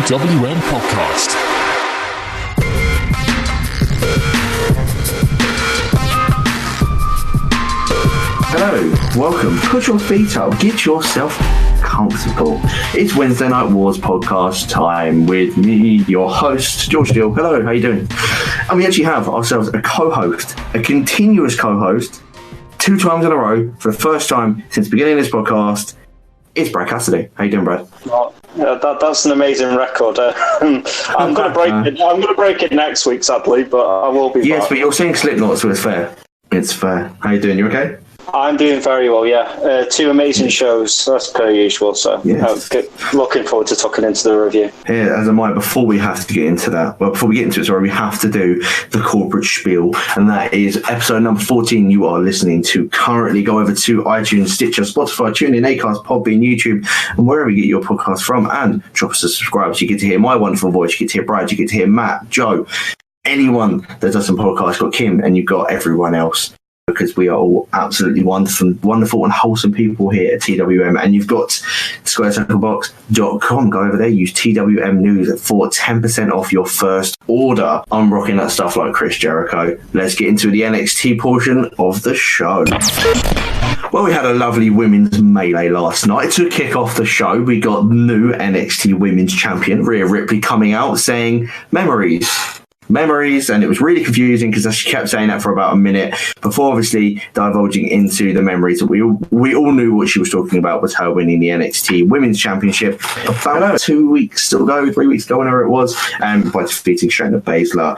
TWM podcast. Hello, welcome. Put your feet up, get yourself comfortable. It's Wednesday Night Wars podcast time with me, your host, George Geal. Hello, how you doing? And we actually have ourselves a co-host, a continuous co-host, 2 times in a row for the first time since the beginning of this podcast. It's Brad Cassidy. How you doing, Brad? Well, that's an amazing record. I'm going to break it. I'm going to break it next week, sadly, but I will be. Yes, back. but you're seeing Slipknot, so it's fair. It's fair. How you doing? You okay? I'm doing very well, yeah. 2 amazing shows, as per usual, so yes. Looking forward to talking into the review. Yeah, as am I. Before we get into it, we have to do the corporate spiel, and that is episode number 14 you are listening to currently. Go over to iTunes, Stitcher, Spotify, TuneIn, Acast, Podbean, YouTube, and wherever you get your podcast from, and drop us a subscribe so you get to hear my wonderful voice, you get to hear Brad, you get to hear Matt, Joe, anyone that does some podcasts. Got Kim, and you've got everyone else. Because we are all absolutely wonderful and wholesome people here at TWM. And you've got squarecirclebox.com. Go over there, use TWM News for 10% off your first order. I'm rocking that stuff like Chris Jericho. Let's get into the NXT portion of the show. Well, we had a lovely women's melee last night. To kick off the show, we got new NXT Women's Champion, Rhea Ripley, coming out saying memories, and it was really confusing because she kept saying that for about a minute before obviously divulging into the memories that we all knew what she was talking about was her winning the NXT Women's Championship about 2 weeks ago, 3 weeks ago, whenever it was, by defeating Shayna Baszler.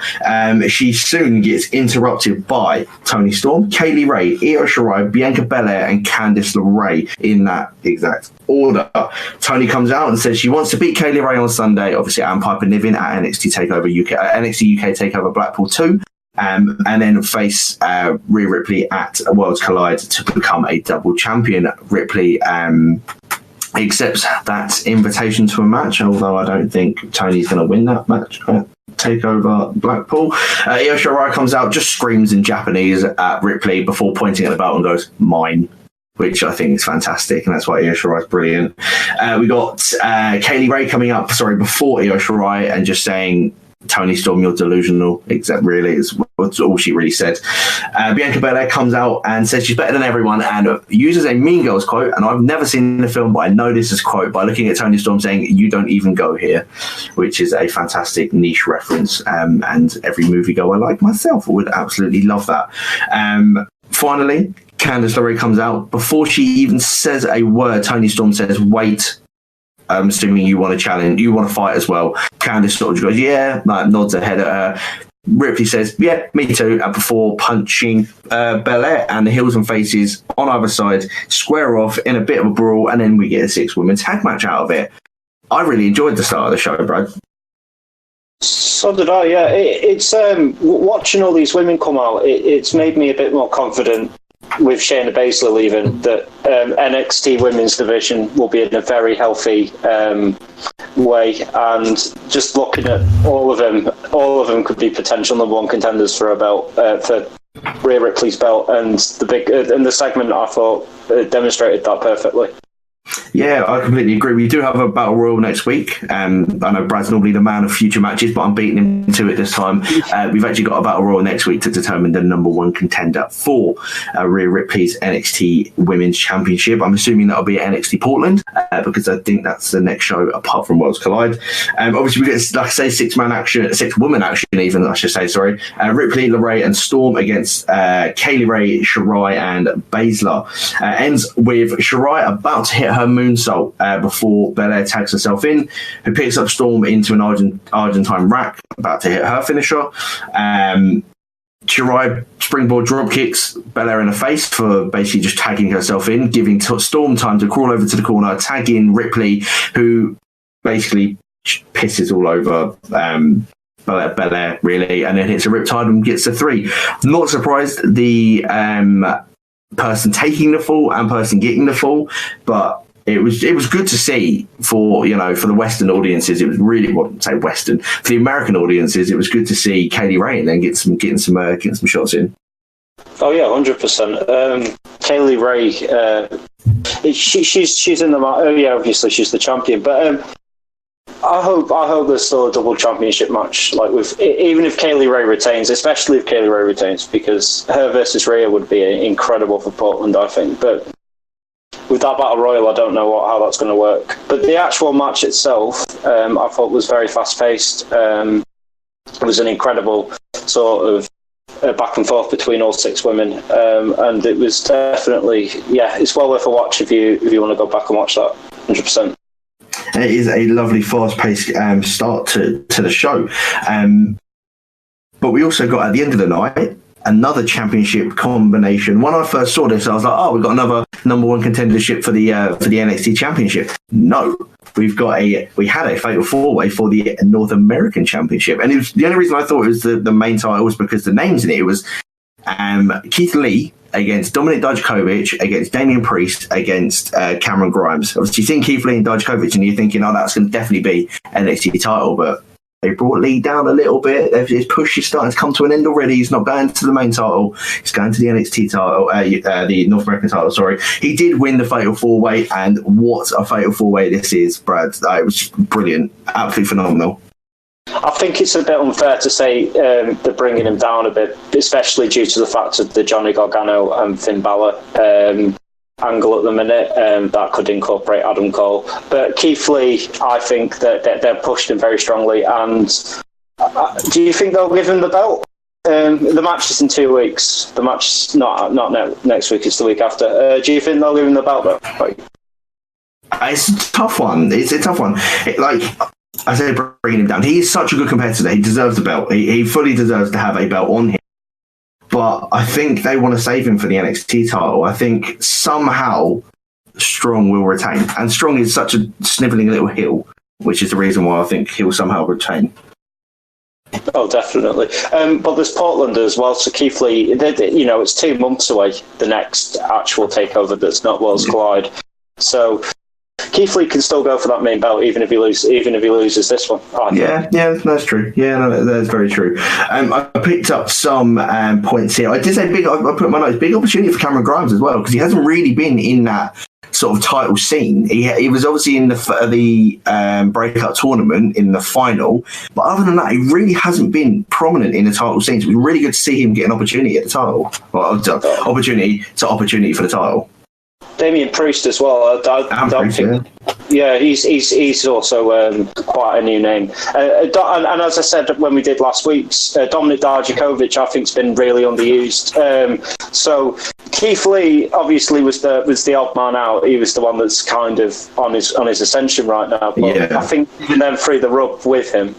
She soon gets interrupted by Toni Storm, Kaylee Ray, Io Shirai, Bianca Belair, and Candice LeRae in that exact order. Toni comes out and says she wants to beat Kaylee Ray on Sunday, obviously, and Piper Niven at NXT UK Takeover Blackpool 2, and then face Rhea Ripley at Worlds Collide to become a double champion. Ripley accepts that invitation to a match, although I don't think Tony's going to win that match. Takeover Blackpool. Io Shirai comes out, just screams in Japanese at Ripley before pointing at the belt and goes, "Mine," which I think is fantastic, and that's why Io Shirai is brilliant. We got Kaylee Ray coming up, before Io Shirai, and just saying, "Toni Storm, you're delusional," except really is all she really said. Bianca Belair comes out and says she's better than everyone and uses a Mean Girls quote, and I've never seen the film, but I know this is quote by looking at Toni Storm saying, "You don't even go here," which is a fantastic niche reference, and every moviegoer like myself would absolutely love that. Finally, Candice LeRae comes out. Before she even says a word, Toni Storm says, "Wait, I'm assuming you want to challenge, you want to fight as well." Candice sort of goes, "Yeah," nods her head at her. Ripley says, "Yeah, me too," and before punching Belair, and the heels and faces on either side square off in a bit of a brawl, and then we get a 6-woman tag match out of it. I really enjoyed the start of the show, Brad. So did I, yeah. It's watching all these women come out, it's made me a bit more confident with Shayna Baszler leaving, that NXT Women's Division will be in a very healthy way, and just looking at all of them could be potential number 1 contenders for a belt, for Rhea Ripley's belt, and the segment I thought demonstrated that perfectly. Yeah, I completely agree. We do have a Battle Royal next week. I know Brad's normally the man of future matches, but I'm beating him to it this time. We've actually got a Battle Royal next week to determine the number 1 contender for Rhea Ripley's NXT Women's Championship. I'm assuming that'll be at NXT Portland, because I think that's the next show apart from Worlds Collide. Obviously, we get, like I say, 6-woman action even, I should say, sorry. Ripley, LeRae, and Storm against Kaylee Ray, Shirai, and Baszler. Ends with Shirai about to hit her moonsault before Belair tags herself in, who picks up Storm into an Argentine rack, about to hit her finisher. Shirai springboard drop kicks Belair in the face for basically just tagging herself in, giving Storm time to crawl over to the corner, tag in Ripley, who basically pisses all over Belair, really, and then hits a riptide and gets a 3. Not surprised the person taking the fall and person getting the fall, but it was good to see for the Western audiences. It was really, say Western, for the American audiences, it was good to see Kaylee Ray and then getting some shots in. Oh yeah, 100%. Kaylee Ray, she's in the obviously she's the champion, but I hope there's still a double championship match, like even if Kaylee Ray retains, especially if Kaylee Ray retains, because her versus Rhea would be incredible for Portland, I think. But with that battle royal, I don't know how that's going to work. But the actual match itself, I thought was very fast paced. It was an incredible sort of back and forth between all 6 women, and it was definitely, it's well worth a watch if you want to go back and watch that, 100%. It is a lovely fast-paced start to the show, but we also got at the end of the night another championship combination. When I first saw this, I was like, we've got another number 1 contendership for the NXT championship. No, we had a fatal 4-way for the North American championship, and it was, the only reason I thought it was the main title was because the names in it was Keith Lee against Dominik Dijakovic, against Damian Priest, against Cameron Grimes. Obviously, you think Keith Lee and Dijakovic, and you're thinking, that's going to definitely be NXT title, but they brought Lee down a little bit. His push is starting to come to an end already. He's not going to the main title. He's going to the NXT title, the North American title, sorry. He did win the Fatal 4-Way, and what a Fatal 4-Way this is, Brad. It was brilliant. Absolutely phenomenal. I think it's a bit unfair to say they're bringing him down a bit, especially due to the fact of the Johnny Gargano and Finn Balor angle at the minute that could incorporate Adam Cole. But Keith Lee, I think that they're pushed him very strongly. And do you think they'll give him the belt? The match is in 2 weeks. The match is not next week, it's the week after. Do you think they'll give him the belt, though? It's a tough one. It's a tough one. I say bringing him down. He is such a good competitor. He deserves the belt. He fully deserves to have a belt on him. But I think they want to save him for the NXT title. I think somehow Strong will retain. And Strong is such a snivelling little heel, which is the reason why I think he'll somehow retain. Oh, definitely. But there's Portland as well. So Keith Lee, it's 2 months away, the next actual takeover that's not Worlds Collide. So Keith Lee can still go for that main belt, even if he loses this one. Yeah, that's true. Yeah, no, that's very true. I picked up some points here. I did say I put in my notes, big opportunity for Cameron Grimes as well, because he hasn't really been in that sort of title scene. He was obviously in the breakout tournament in the final, but other than that, he really hasn't been prominent in the title scene. So it was really good to see him get an opportunity at the title, opportunity for the title. Damian Priest as well. I don't think. Yeah, he's also quite a new name. And as I said when we did last week's, Dominik Dijakovic, I think, has been really underused. So Keith Lee obviously was the odd man out. He was the one that's kind of on his ascension right now. But I think even then through the rub with him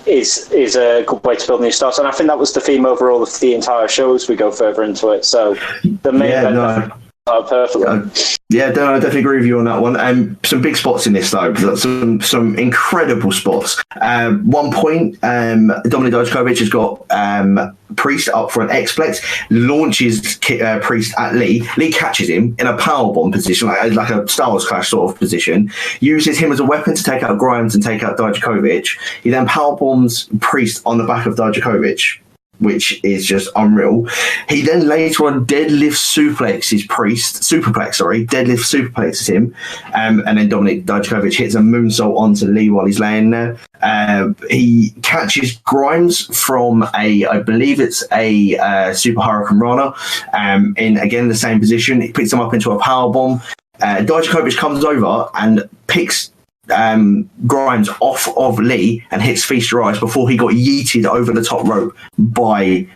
is a good way to build new stars. And I think that was the theme over all of the entire show as we go further into it. So the main perfectly. I definitely agree with you on that one. Some big spots in this though, some incredible spots. 1 point, Dominik Dijakovic has got Priest up for an X-Plex, launches Priest at Lee. Lee catches him in a powerbomb position, like a Star Wars Clash sort of position, uses him as a weapon to take out Grimes and take out Dijakovic. He then powerbombs Priest on the back of Dijakovic, which is just unreal. He then later on deadlift suplexes him, and then Dominik Dijakovic hits a moonsault onto Lee while he's laying there. He catches Grimes from I believe it's a Super Hurricane Rana, in again the same position. He picks him up into a powerbomb. Dijakovic comes over and picks Grimes off of Lee and hits Feast Your Eyes before he got yeeted over the top rope by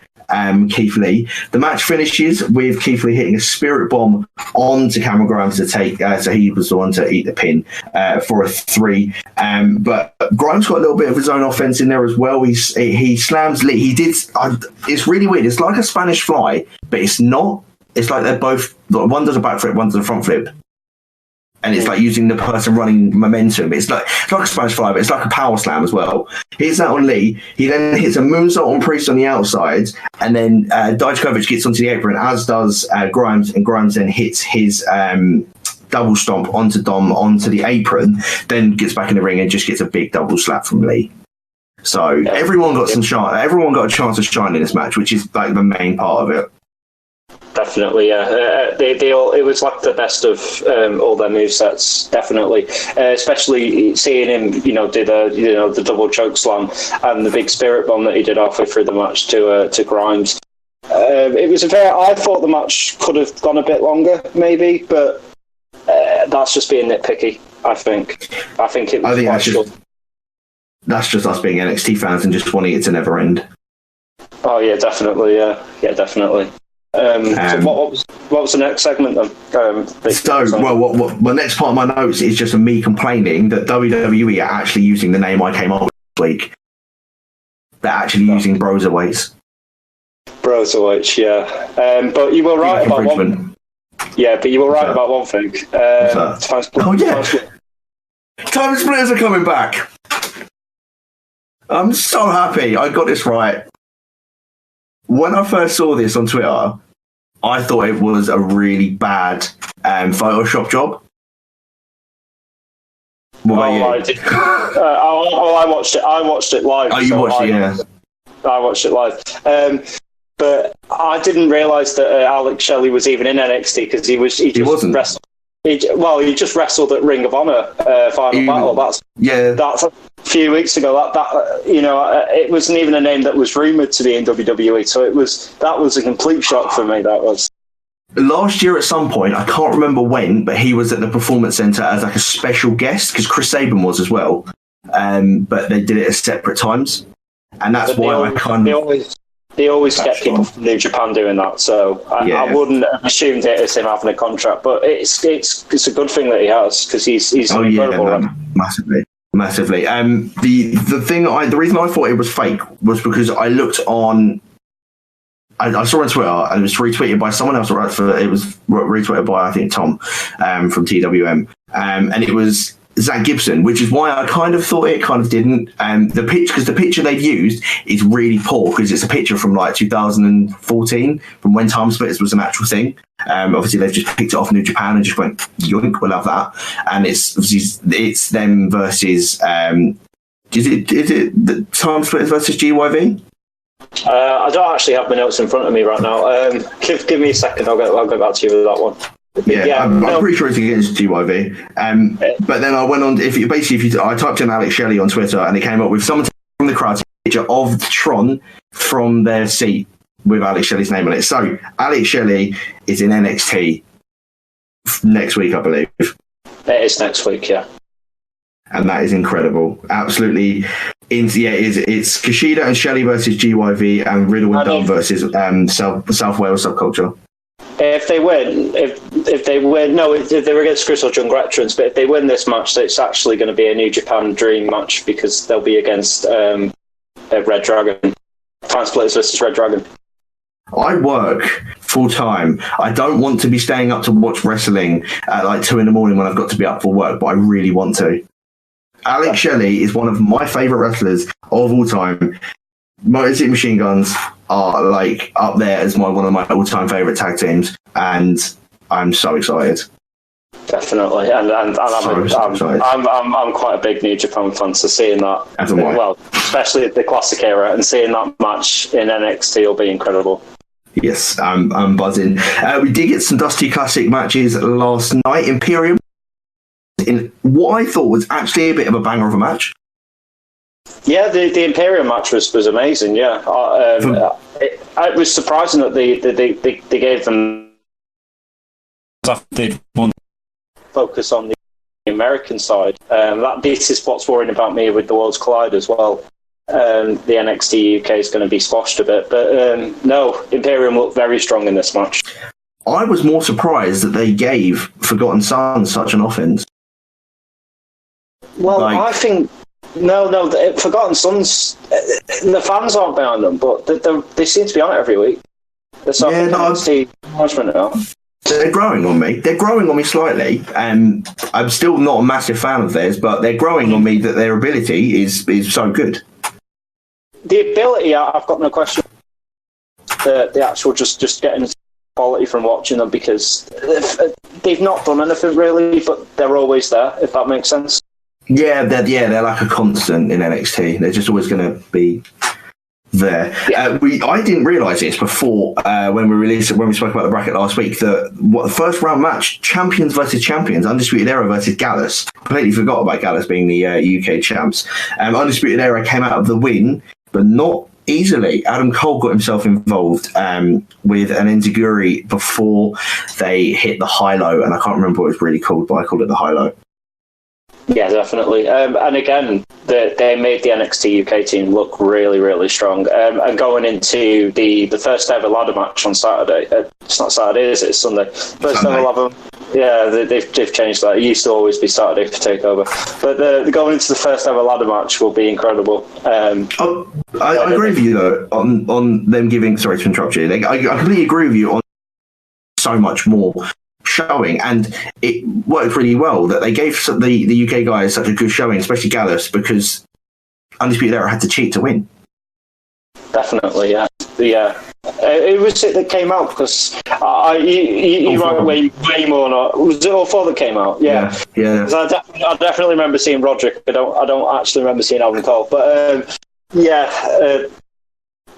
Keith Lee. The match finishes with Keith Lee hitting a spirit bomb onto Cameron Grimes to take, so he was the one to eat the pin for a 3. But Grimes got a little bit of his own offense in there as well. He slams Lee. He did. It's really weird. It's like a Spanish fly, but it's not. It's like they're both. One does a back flip, one does a front flip. And it's like using the person running momentum. It's like a Spanish fly, but it's like a power slam as well. Hits that on Lee. He then hits a moonsault on Priest on the outside, and then Dijakovic gets onto the apron, as does Grimes, and Grimes then hits his double stomp onto Dom onto the apron, then gets back in the ring and just gets a big double slap from Lee. So everyone got some shine. Everyone got a chance to shine in this match, which is like the main part of it. Definitely, yeah. They all, it was like the best of all their movesets, definitely. Especially seeing him, do the double choke slam and the big spirit bomb that he did halfway through the match to Grimes. It was I thought the match could have gone a bit longer, maybe, but that's just being nitpicky. I think it was quite short. That's just us being NXT fans and just wanting it to never end. Oh yeah, definitely. Yeah, definitely. So what was the next segment then? The next part of my notes is just me complaining that WWE are actually using the name I came up with this week. They're actually using Broserweights. Broserweights, yeah. But you were right about one. Yeah, but you were right about one thing. Time Splitters are coming back. I'm so happy I got this right. When I first saw this on Twitter, I thought it was a really bad Photoshop job. I watched it. I watched it live. Oh, you watched it, yeah. I watched it live. But I didn't realise that Alex Shelley was even in NXT because he wasn't. He just wrestled at Ring of Honor Final Battle. That's a few weeks ago. It wasn't even a name that was rumoured to be in WWE. So that was a complete shock for me. That was last year at some point. I can't remember when, but he was at the Performance Center as like a special guest because Chris Sabin was as well. But they did it at separate times, and that's why They always get people from New Japan doing that, so I wouldn't have assumed it as him having a contract. But it's a good thing that he has because he's incredible. Massively. The reason I thought it was fake was because I looked on. I saw on Twitter and it was retweeted by someone else. It was retweeted by I think Tom from TWM, and it was Zach Gibson, which is why I kind of thought it kind of didn't. The picture they've used is really poor because it's a picture from like 2014, from when Time Splitters was an actual thing. Obviously, they've just picked it off New Japan and just went, yoink, we'll have that. And it's them versus. Is it the Time Splitters versus GYV? I don't actually have my notes in front of me right now. Give me a second. I'll go back to you with that one. I'm pretty sure it's against GYV. But then I went on. I typed in Alex Shelley on Twitter, and it came up with someone from the crowd picture of Tron from their seat with Alex Shelley's name on it. So Alex Shelley is in NXT next week, I believe. It is next week, yeah. And that is incredible. Absolutely. It's Kushida and Shelley versus GYV and Riddle and Dunn versus South Wales Subculture. If they win, if they were against Chris or John Veterans, but if they win this match, it's actually going to be a New Japan Dream match because they'll be against Red Dragon. Time Splitters versus Red Dragon. I work full time. I don't want to be staying up to watch wrestling at like 2 a.m. when I've got to be up for work, but I really want to. Alex Shelley is one of my favourite wrestlers of all time. Motor City Machine Guns are like up there as one of my all-time favourite tag teams, and I'm so excited. Definitely, and I'm quite a big New Japan fan, so seeing that, especially the classic era, and seeing that match in NXT will be incredible. Yes, I'm buzzing. We did get some Dusty Classic matches last night. Imperium, in what I thought was actually a bit of a banger of a match. Yeah, the Imperium match was amazing. Yeah, it was surprising that they gave them they focus on the American side. This is what's worrying about me with the Worlds Collide as well. The NXT UK is going to be squashed a bit, but no, Imperium looked very strong in this match. I was more surprised that they gave Forgotten Sons such an offense. Well, I think. No, Forgotten Sons, the fans aren't behind them, but they seem to be on it every week. Management now. They're growing on me. They're growing on me slightly. I'm still not a massive fan of theirs, but they're growing on me that their ability is so good. The ability, I've got no question. The actual just getting quality from watching them because they've not done anything really, but they're always there, if that makes sense. Yeah, they're like a constant in NXT. They're just always going to be there. I didn't realise this before when we spoke about the bracket last week, that the first round match, champions versus champions, Undisputed Era versus Gallus. Completely forgot about Gallus being the UK champs. Undisputed Era came out of the win, but not easily. Adam Cole got himself involved with an enziguri before they hit the high-low, and I can't remember what it was really called, but I called it the high-low. Yeah, definitely. And again, they made the NXT UK team look really, really strong. And going into the first ever ladder match on Saturday, it's not Saturday, is it? It's Sunday. First ever ladder. Yeah, they've changed that. It used to always be Saturday for TakeOver. But the going into the first ever ladder match will be incredible. I agree with you, though, on them giving... Sorry to interrupt you. I completely agree with you on so much more showing, and it worked really well that they gave the UK guys such a good showing, especially Gallus, because Undisputed Era had to cheat to win. Definitely, yeah. It was it that came out, because you wrote way more. Was it all four that came out? Yeah. Because I definitely remember seeing Roderick. I don't actually remember seeing Adam Cole, but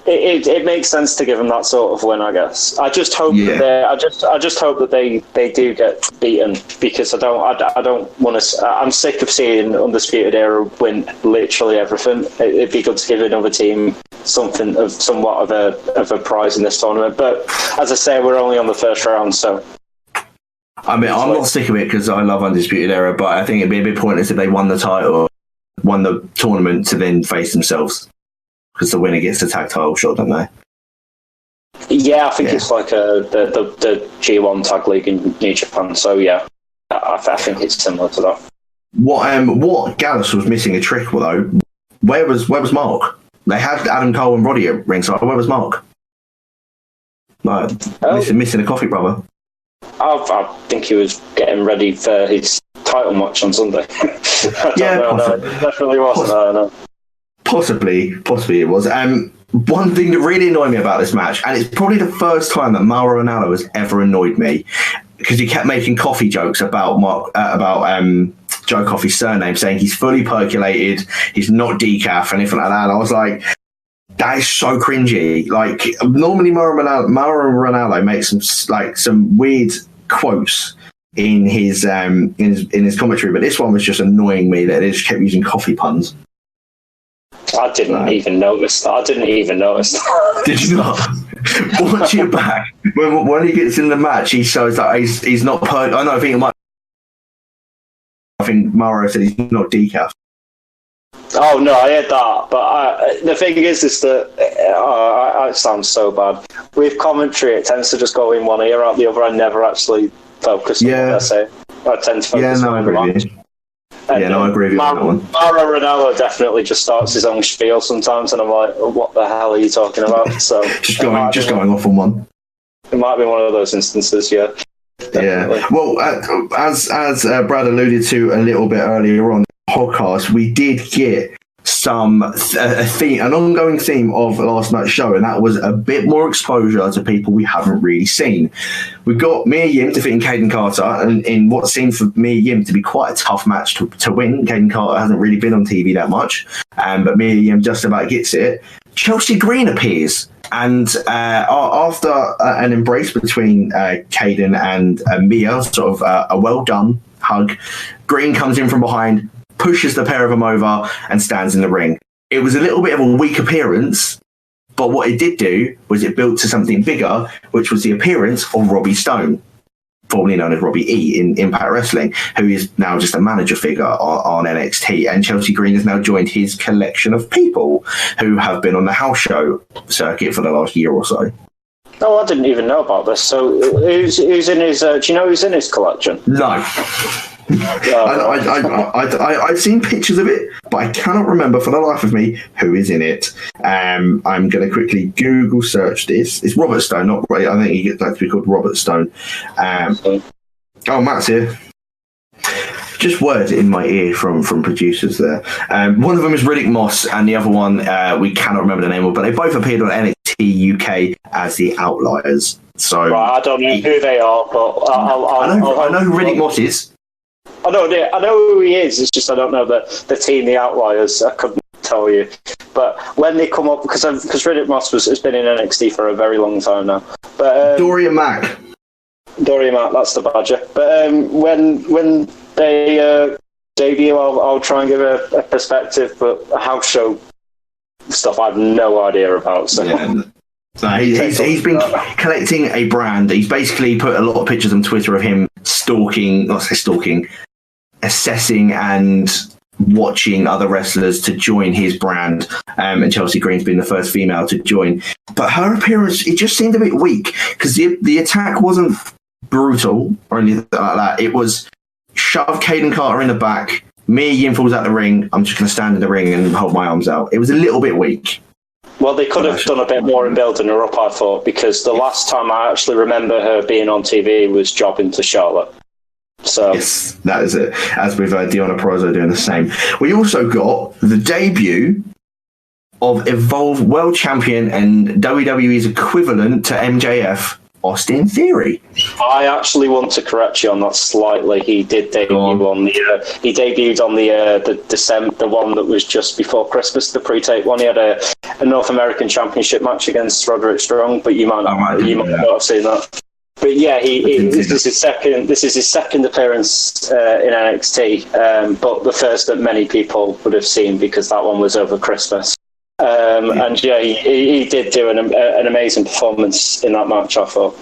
It makes sense to give them that sort of win, I guess. I just hope I just hope that they do get beaten, because I don't want to. I'm sick of seeing Undisputed Era win literally everything. It'd be good to give another team somewhat of a prize in this tournament. But as I say, we're only on the first round, so. I mean, I'm not sick of it because I love Undisputed Era, but I think it'd be a bit pointless if they won the title, won the tournament, to then face themselves. Because the winner gets the tag title shot, don't they? Yeah, I think it's like the G1 tag league in New Japan. So yeah, I think it's similar to that. What Gallus was missing a trick though. Where was Mark? They had Adam Cole and Roddy at ringside. Where was Mark? Like, missing a coffee brother. I think he was getting ready for his title match on Sunday. I don't know. No, it definitely wasn't. No. Possibly it was. One thing that really annoyed me about this match, and it's probably the first time that Mauro Ranallo has ever annoyed me, because he kept making coffee jokes about Joe Coffey's surname, saying he's fully percolated, he's not decaf, anything like that. And I was like, that is so cringy. Like, normally Mauro Ranallo makes some weird quotes in his commentary, but this one was just annoying me that they just kept using coffee puns. I didn't even notice that. Did you not? Watch it back. When he gets in the match, he shows that he's not I think Mauro said he's not decaf. Oh no, I heard that. But the thing is that it sounds so bad. With commentary, it tends to just go in one ear out the other. I never actually focus on what I say. I tend to focus on the match. I agree with you on that one. Mauro Ranallo definitely just starts his own spiel sometimes, and I'm like, what the hell are you talking about? So just going off on one. It might be one of those instances, yeah. Definitely. Yeah. Well, as Brad alluded to a little bit earlier on the podcast, we did get an ongoing theme of last night's show, and that was a bit more exposure to people we haven't really seen. We got Mia Yim defeating Caden Carter, and in what seemed for Mia Yim to be quite a tough match to win. Caden Carter hasn't really been on TV that much, but Mia Yim just about gets it. Chelsea Green appears, and after an embrace between Caden and Mia, sort of a well done hug, Green comes in from behind, pushes the pair of them over, and stands in the ring. It was a little bit of a weak appearance, but what it did do was it built to something bigger, which was the appearance of Robbie Stone, formerly known as Robbie E in Impact Wrestling, who is now just a manager figure on NXT. And Chelsea Green has now joined his collection of people who have been on the house show circuit for the last year or so. Oh, I didn't even know about this. So who's in his... do you know who's in his collection? No. I've seen pictures of it, but I cannot remember for the life of me who is in it. I'm going to quickly Google search this. It's Robert Stone, not Ray. I think he gets that to be called Robert Stone. Matt's here. Just words in my ear from producers there. One of them is Riddick Moss, and the other one we cannot remember the name of, but they both appeared on NXT UK as the Outliers. So right, I don't know who they are, but I know who Riddick Moss is. I know who he is. It's just I don't know the team, the Outliers. I couldn't tell you. But when they come up, because Riddick Moss has been in NXT for a very long time now. But Dorian Mack, that's the Badger. But when they debut, I'll try and give a perspective. But house show stuff, I have no idea about. So. Yeah. So he's been collecting a brand. He's basically put a lot of pictures on Twitter of him assessing and watching other wrestlers to join his brand. And Chelsea Green's been the first female to join. But her appearance, it just seemed a bit weak because the attack wasn't brutal or anything like that. It was shove Caden Carter in the back. Mia Yim falls out the ring. I'm just going to stand in the ring and hold my arms out. It was a little bit weak. Well, they could have done a bit more in building her up, I thought, because the last time I actually remember her being on TV was jobbing to Charlotte. So yes, that is it. As with Deonna Purrazzo doing the same. We also got the debut of Evolve World Champion and WWE's equivalent to MJF, Austin Theory. I actually want to correct you on that slightly. He did debut on the. He debuted on the December, the one that was just before Christmas, the pre-tape one. He had a North American Championship match against Roderick Strong, but you might not have seen that. But yeah, this is his second appearance in NXT, but the first that many people would have seen because that one was over Christmas. And yeah, he did do an amazing performance in that match, I thought.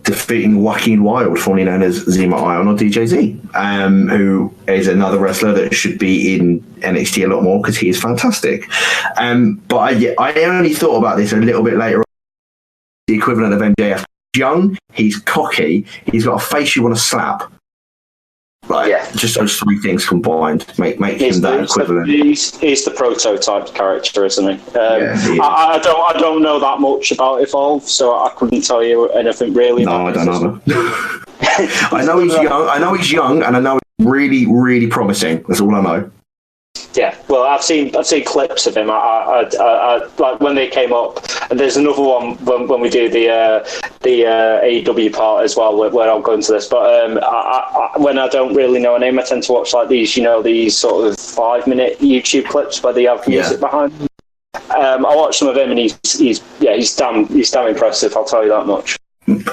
Defeating Joaquin Wilde, formerly known as Zema Ion or DJZ, who is another wrestler that should be in NXT a lot more because he is fantastic. But I only thought about this a little bit later on. The equivalent of MJF. Young, he's cocky, he's got a face you want to slap. Just those three things combined make him that equivalent. He's the prototype character, isn't he? He is. I don't know that much about Evolve, so I couldn't tell you anything really. No, I don't know. I know he's young, and I know he's really, really promising. That's all I know. Yeah, well, I've seen clips of him. I like when they came up, and there's another one when we do the AEW part as well, where I'll go into this. But when I don't really know a name, I tend to watch like these sort of 5-minute YouTube clips where they have music behind them. I watched some of him, and he's damn impressive. I'll tell you that much.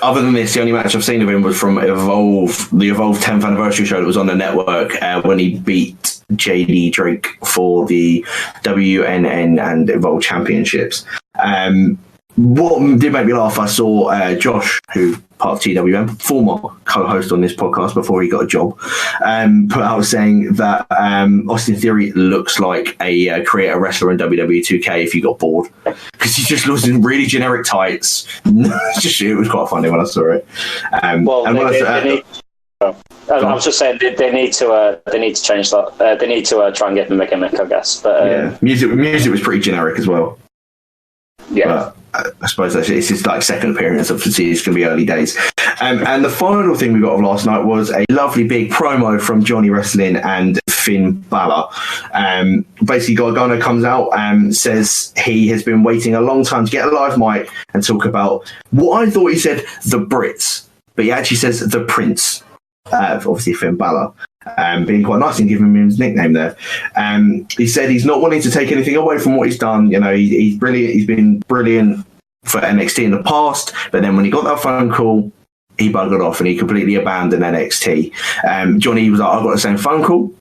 Other than this, the only match I've seen of him was from Evolve, the Evolve 10th anniversary show that was on the network when he beat JD Drake for the WNN and Evolve championships. What did make me laugh, I saw Josh, who part of TWM, former co-host on this podcast before he got a job, put out saying that Austin Theory looks like a creator wrestler in WWE 2K if you got bored, because he just looks in really generic tights. It was quite funny when I saw it. I was just saying they need to change that. They need to try and get them a gimmick, I guess. But music was pretty generic as well. Yeah. But I suppose it's his second appearance. Obviously, it's going to be early days. And the final thing we got of last night was a lovely big promo from Johnny Wrestling and Finn Balor. Basically, Gargano comes out and says he has been waiting a long time to get a live mic and talk about what I thought he said, the Brits, but he actually says the Prince. Obviously, Finn Balor. Being quite nice and giving him his nickname there. He said he's not wanting to take anything away from what he's done. You know, he's brilliant. He's been brilliant for NXT in the past, but then when he got that phone call, he buggered off and he completely abandoned NXT. Johnny was like, I got the same phone call,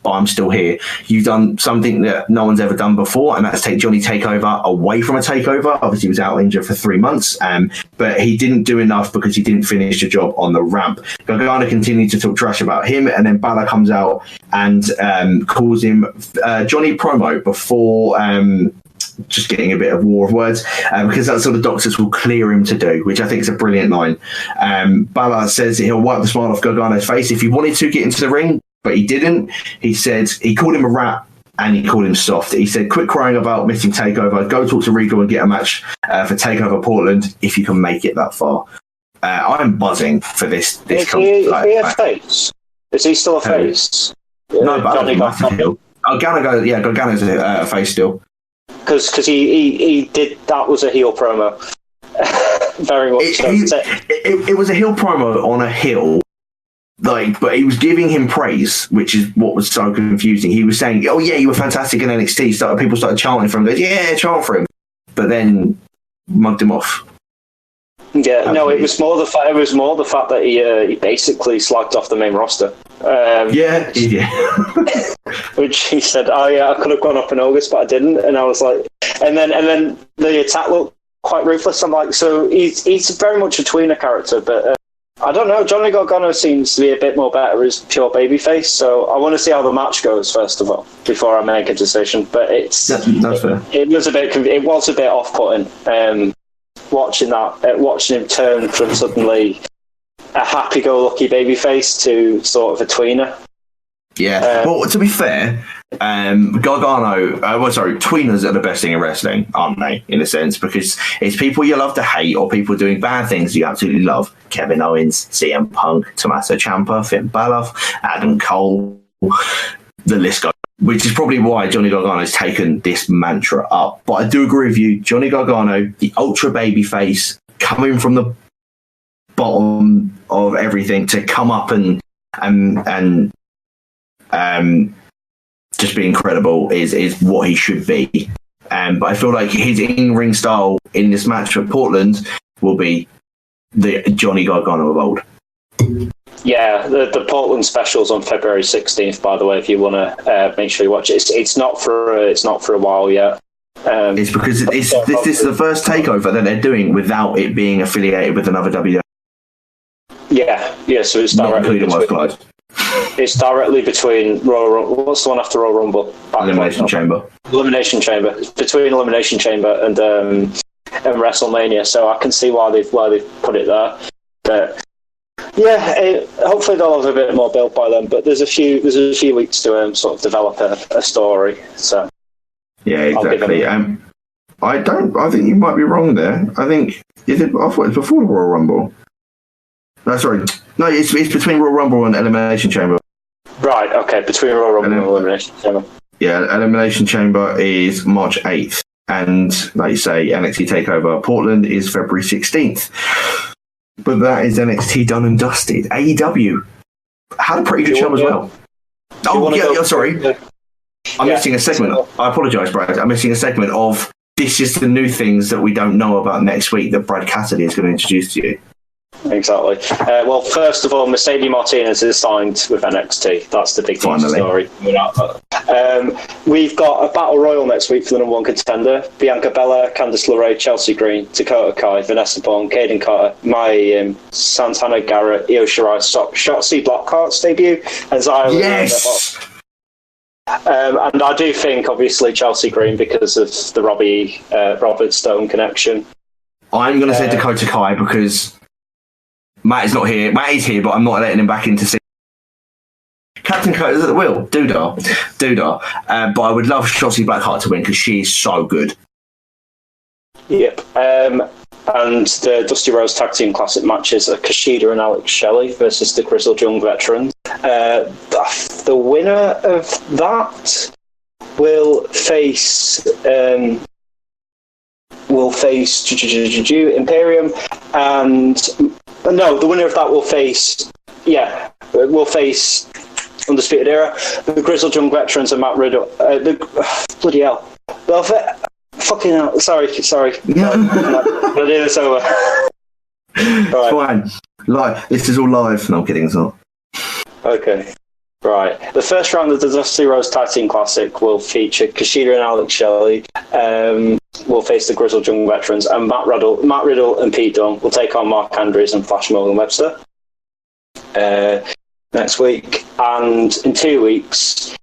but I'm still here. You've done something that no one's ever done before, and that's take Johnny Takeover away from a takeover. Obviously, he was out injured for 3 months, but he didn't do enough because he didn't finish the job on the ramp. Gargano continued to talk trash about him, and then Balor comes out and calls him Johnny Promo before just getting a bit of war of words, because that's what the doctors will clear him to do, which I think is a brilliant line. Balor says that he'll wipe the smile off Gargano's face if he wanted to get into the ring, but he didn't. He said he called him a rat and he called him soft. He said, quit crying about missing TakeOver. Go talk to Regal and get a match for TakeOver Portland if you can make it that far. I'm buzzing for this. Is he a face? Is he still a face? No, but Gargano's a face still. Because he did, that was a heel promo. Very much so. It was a heel promo on a hill. but he was giving him praise, which is what was so confusing. He was saying, "Oh yeah, you were fantastic in NXT." People started chanting for him. Goes, "Yeah, chant for him," but then mugged him off. Yeah, no, it was more the fact. It was more the fact that he basically slagged off the main roster. Yeah. Which he said, "Oh yeah, I could have gone up in August, but I didn't." And I was like, and then the attack looked quite ruthless. I'm like, so he's very much a tweener character, but I don't know. Johnny Gargano seems to be a bit more better as pure babyface. So I want to see how the match goes first of all before I make a decision. But that's fair. It was a bit off-putting. Watching him turn from suddenly a happy-go-lucky babyface to sort of a tweener. Yeah, well, to be fair, tweeners are the best thing in wrestling, aren't they, in a sense, because it's people you love to hate or people doing bad things you absolutely love. Kevin Owens, CM Punk, Tommaso Ciampa, Finn Balor, Adam Cole, the list goes. Which is probably why Johnny Gargano has taken this mantra up. But I do agree with you, Johnny Gargano, the ultra babyface, coming from the bottom of everything to come up and just be incredible is what he should be. But I feel like his in-ring style in this match for Portland will be the Johnny Gargano of old. Yeah, the Portland specials on February 16th. By the way, if you want to make sure you watch it, it's not for a while yet. It's because this is the first takeover that they're doing without it being affiliated with another WWE. Yeah. So it's directly it's directly between Royal Rumble. What's the one after Royal Rumble? Elimination Chamber. It's between Elimination Chamber and WrestleMania. So I can see why they've put it there. But yeah, hopefully they'll have a bit more built by then. But there's a few weeks to sort of develop a story. So yeah, exactly. I think you might be wrong there. I think I thought it's before the Royal Rumble. No, sorry. No, it's between Royal Rumble and Elimination Chamber. Right. Okay, between Royal Rumble and Elimination Chamber. Yeah, Elimination Chamber is March 8th, and like you say, NXT Takeover Portland is February 16th. But that is NXT done and dusted. AEW had a pretty good show as well. Sorry. I'm missing a segment. I apologise, Brad. I'm missing a segment of this is the new things that we don't know about next week that Brad Cassidy is going to introduce to you. Exactly. Well, first of all, Mercedes Martinez is signed with NXT. That's the big news story. We've got a battle royal next week for the number one contender: Bianca Belair, Candice LeRae, Chelsea Green, Dakota Kai, Vanessa Bourne, Kaden Carter, Mai Santana Garrett, Io Shirai, Shotzi Blackheart's debut, and Xia. Yes. And I do think, obviously, Chelsea Green because of the Robert Stone connection. I'm going to say Dakota Kai because Matt is not here. Matt is here, but I'm not letting him back in to see. Captain Kurt is at the wheel. Doodah. But I would love Shotzi Blackheart to win because she is so good. Yep. And the Dusty Rhodes Tag Team Classic matches are Kushida and Alex Shelley versus the Grizzled Young Veterans. The winner of that will face Imperium, and the winner of that will face Undisputed Era, the Grizzled Young Veterans, and Matt Riddle. Bloody hell! Well, fucking hell! Sorry. But it's over. Right. Fine. Live. This is all live. No, I'm kidding. It's not. Okay. Right. The first round of the Dusty Rhodes Tag Team Classic will feature Kushida and Alex Shelley. Will face the Grizzled Young Veterans, and Matt Riddle and Pete Dunne will take on Mark Andrews and Flash Morgan Webster next week. And in 2 weeks,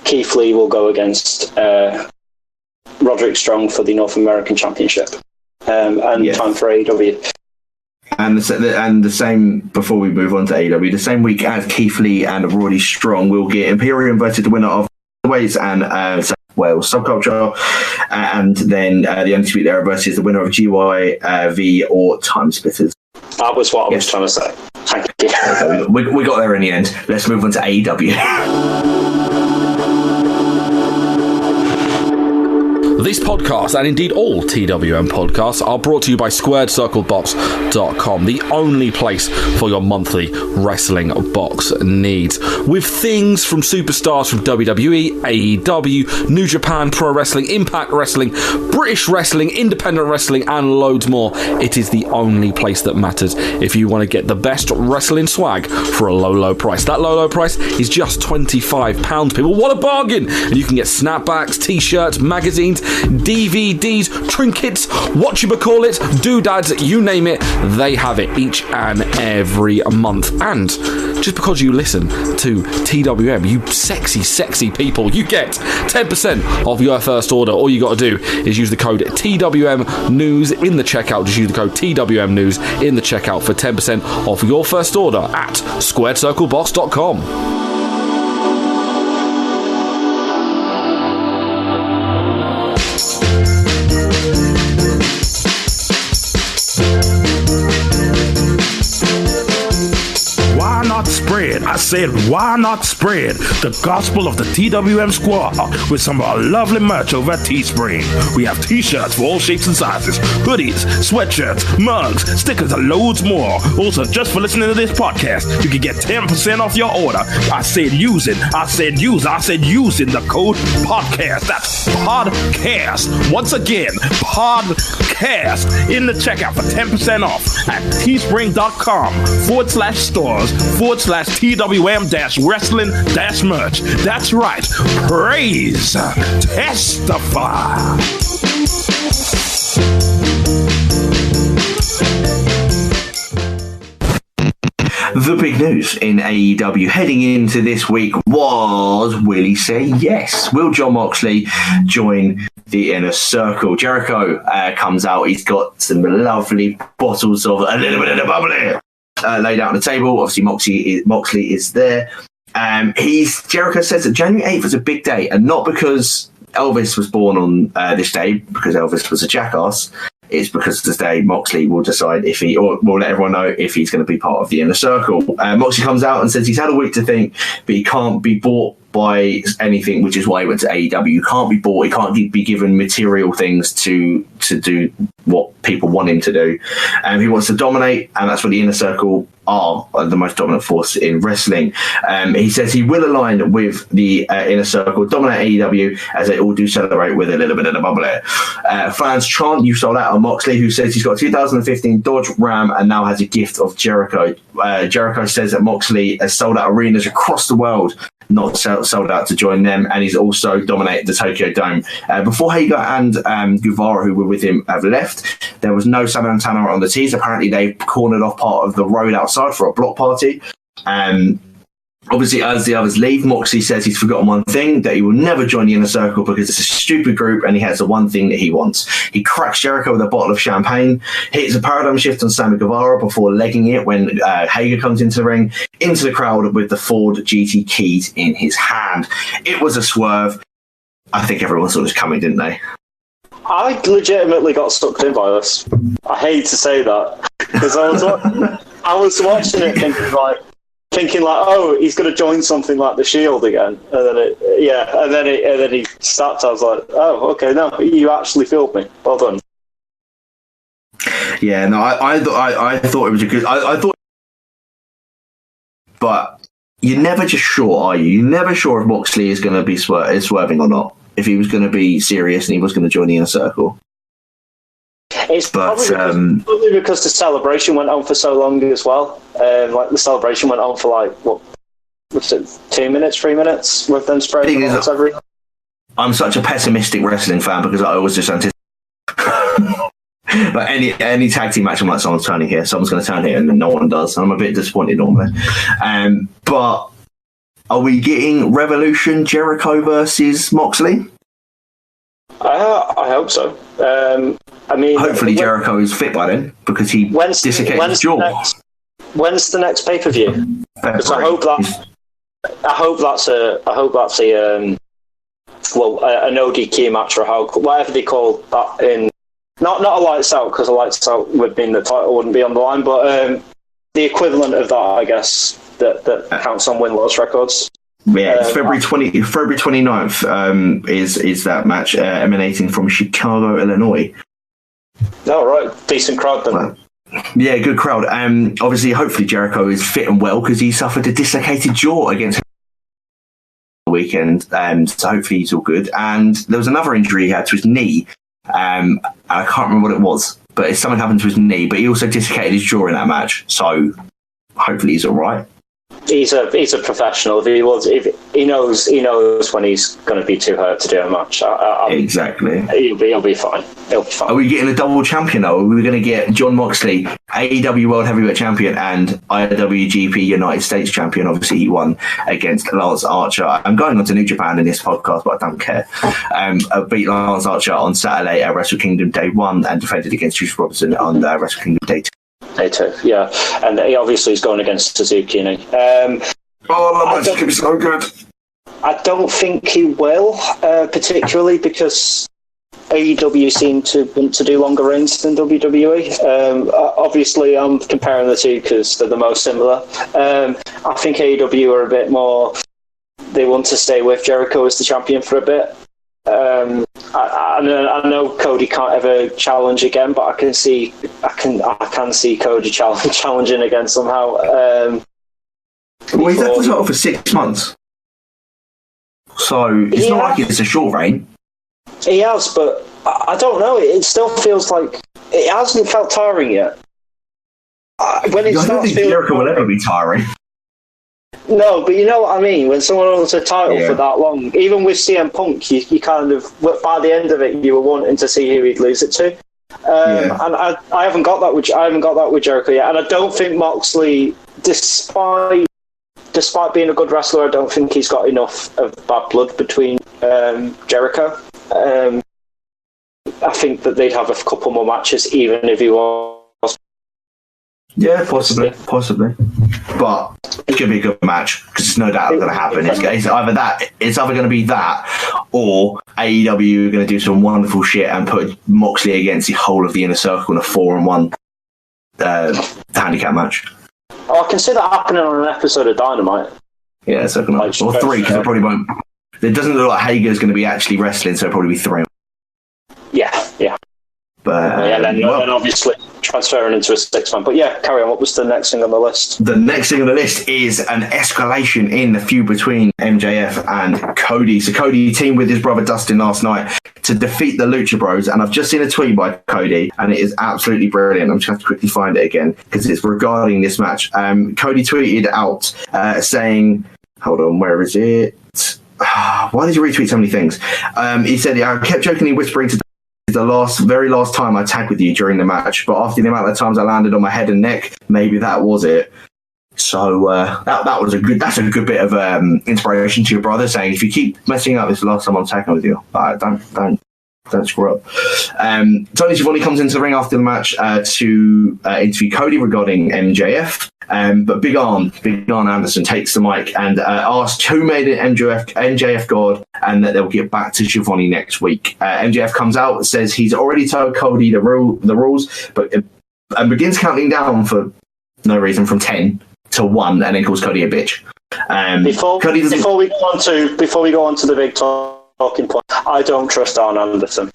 Keith Lee will go against Roderick Strong for the North American Championship. Time for AEW. And the same, before we move on to AEW, the same week as Keith Lee and Roddy Strong, we'll get Imperium versus the winner of the Ways and Wales Subculture, and then the Undisputed Era versus the winner of GYV or Time Splitters. That was what I was trying to say. Thank you. So we got there in the end. Let's move on to AEW. This podcast, and indeed all TWM podcasts, are brought to you by squaredcirclebox.com. SquareCircleBox.com, the only place for your monthly wrestling box needs. With things from superstars from WWE, AEW, New Japan Pro Wrestling, Impact Wrestling, British Wrestling, Independent Wrestling, and loads more. It is the only place that matters if you want to get the best wrestling swag for a low price. That low price is just £25, people. What a bargain! And you can get snapbacks, t-shirts, magazines, DVDs, trinkets, whatchamacallit, doodads, you name it, they have it each and every month. And just because you listen to TWM, you sexy people, you get 10% off your first order. All you got to do is use the code TWM News in the checkout. Just use the code TWM News in the checkout for 10% off your first order at SquareCircleBox.com. I said, why not spread the gospel of the TWM squad with some of our lovely merch over at Teespring? We have t-shirts for all shapes and sizes, hoodies, sweatshirts, mugs, stickers, and loads more. Also, just for listening to this podcast, you can get 10% off your order. I said using the code podcast. That's podcast. Once again, podcast in the checkout for 10% off at teespring.com/stores/TWM-wrestling-merch. That's right. Praise. Testify. The big news in AEW heading into this week was, will he say yes? Will Jon Moxley join the Inner Circle? Jericho comes out. He's got some lovely bottles of a little bit of the bubbly laid out on the table. Obviously, Moxley is there. Jericho says that January 8th is a big day, and not because Elvis was born on this day, because Elvis was a jackass. It's because this day Moxley will decide if he, or will let everyone know if he's going to be part of the Inner Circle. Moxley comes out and says he's had a week to think, but he can't be bought by anything, which is why he went to AEW. You can't be bought. He can't be given material things to do what people want him to do. He wants to dominate, and that's what the Inner Circle are the most dominant force in wrestling. He says he will align with the Inner Circle, dominate AEW, as they all do celebrate with a little bit of the bubble. Fans chant, "You sold out" on Moxley, who says he's got a 2015 Dodge Ram and now has a gift of Jericho. Jericho says that Moxley has sold out arenas across the world, not sold out to join them, and he's also dominated the Tokyo Dome. Before Hager and Guevara, who were with him, have left, there was no Santana on the tees. Apparently, they cornered off part of the road outside for a block party. Obviously, as the others leave, Moxley says he's forgotten one thing, that he will never join the Inner Circle because it's a stupid group and he has the one thing that he wants. He cracks Jericho with a bottle of champagne, hits a paradigm shift on Sammy Guevara before legging it when Hager comes into the ring, into the crowd with the Ford GT keys in his hand. It was a swerve. I think everyone saw this coming, didn't they? I legitimately got sucked in by this. I hate to say that, because I was watching it thinking like, oh, he's going to join something like the Shield again, and then he stopped. I was like, oh, okay, no, you actually fooled me. Well done. Yeah, no, I thought it was a good. I thought, but you're never just sure, are you? You're never sure if Moxley is going to be swerving or not. If he was going to be serious and he was going to join the Inner Circle. It's probably because the celebration went on for so long as well. Like the celebration went on for like, what was it, 2 minutes, 3 minutes with them spreading bullets everywhere. I'm such a pessimistic wrestling fan because I always just anticipate. But any tag team match, I'm like, someone's turning here, someone's going to turn here, and then no one does. I'm a bit disappointed normally. But are we getting Revolution Jericho versus Moxley? I hope so. I mean, hopefully Jericho is fit by then because he dislocated his jaw. When's the next pay-per-view? Because I hope that's a no DQ match, or whatever they call that in. Not a lights out, because a lights out would mean the title wouldn't be on the line, but the equivalent of that, I guess, that counts on win-loss records. Yeah, it's February 29th is that match emanating from Chicago, Illinois. Oh, right. Decent crowd then. Yeah, good crowd. Obviously, hopefully Jericho is fit and well because he suffered a dislocated jaw against the weekend. So hopefully he's all good. And there was another injury he had to his knee. I can't remember what it was, but something happened to his knee. But he also dislocated his jaw in that match. So hopefully he's all right. He's a professional. If he knows when he's going to be too hurt to do a match. Exactly. He'll be fine. He'll be fine. Are we getting a double champion though? Are we going to get Jon Moxley, AEW World Heavyweight Champion, and IWGP United States Champion? Obviously, he won against Lance Archer. I'm going on to New Japan in this podcast, but I don't care. I beat Lance Archer on Saturday at Wrestle Kingdom Day 1 and defended against Juice Robinson on Wrestle Kingdom Day 2. Day 2, yeah. And he obviously is going against Suzuki. That match could be so good. I don't think he will, particularly because AEW seem to want to do longer reigns than WWE. Obviously, I'm comparing the two because they're the most similar. I think AEW are a bit more... They want to stay with Jericho as the champion for a bit. I know Cody can't ever challenge again, but I can see Cody challenging again somehow. Well, he's had the title for 6 months, so it's not like it's a short reign. He has, but I don't know. It still feels like it hasn't felt tiring yet. I don't think Jericho will ever be tiring. No, but you know what I mean. When someone holds a title for that long, even with CM Punk, you kind of by the end of it, you were wanting to see who he'd lose it to. And I haven't got that with Jericho yet. And I don't think Moxley, despite being a good wrestler, I don't think he's got enough of bad blood between Jericho. I think that they'd have a couple more matches, even if he was. Yeah, possibly. But it's going to be a good match because there's no doubt going to happen. It's either going to be that or AEW are going to do some wonderful shit and put Moxley against the whole of the Inner Circle in a 4-on-1 handicap match. Oh, I can see that happening on an episode of Dynamite. Yeah, second or 3 because it probably won't. It doesn't look like Hager's going to be actually wrestling, so it'll probably be 3. Yeah. But then obviously transferring into a 6-man. But yeah, carry on. What was the next thing on the list? The next thing on the list is an escalation in the feud between MJF and Cody. So Cody teamed with his brother Dustin last night to defeat the Lucha Bros. And I've just seen a tweet by Cody, and it is absolutely brilliant. I'm just going to quickly find it again because it's regarding this match. Cody tweeted out saying, hold on, where is it? Why did you retweet so many things? He said, I kept jokingly whispering to the very last time I tagged with you during the match, but after the amount of times I landed on my head and neck, maybe that was it. So that's a good bit of inspiration to your brother, saying if you keep messing up, this is the last time I'm tagging with you. Don't screw up. Tony Schiavone comes into the ring after the match to interview Cody regarding MJF. But Big Arn Anderson takes the mic and asks who made it MJF God, and that they'll get back to Schiavone next week. MJF comes out, says he's already told Cody the rules, and begins counting down for no reason from 10 to 1, and then calls Cody a bitch. Before we go on to the big talking point, I don't trust Arn Anderson.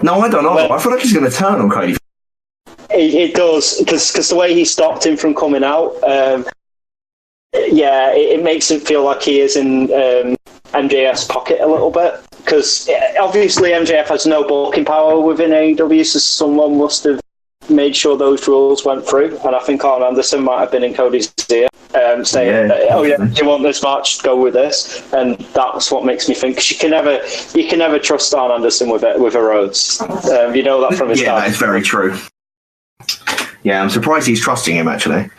No, I don't know. I feel like he's going to turn on Cody. It does, because the way he stopped him from coming out, it makes it feel like he is in MJF's pocket a little bit. Because obviously MJF has no booking power within AEW, so someone must have made sure those rules went through. And I think Arn Anderson might have been in Cody's ear, saying, you want this match, go with this. And that's what makes me think, because you can never trust Arn Anderson with a Rhodes. You know that from his start. Yeah, that's very true. Yeah, I'm surprised he's trusting him, actually.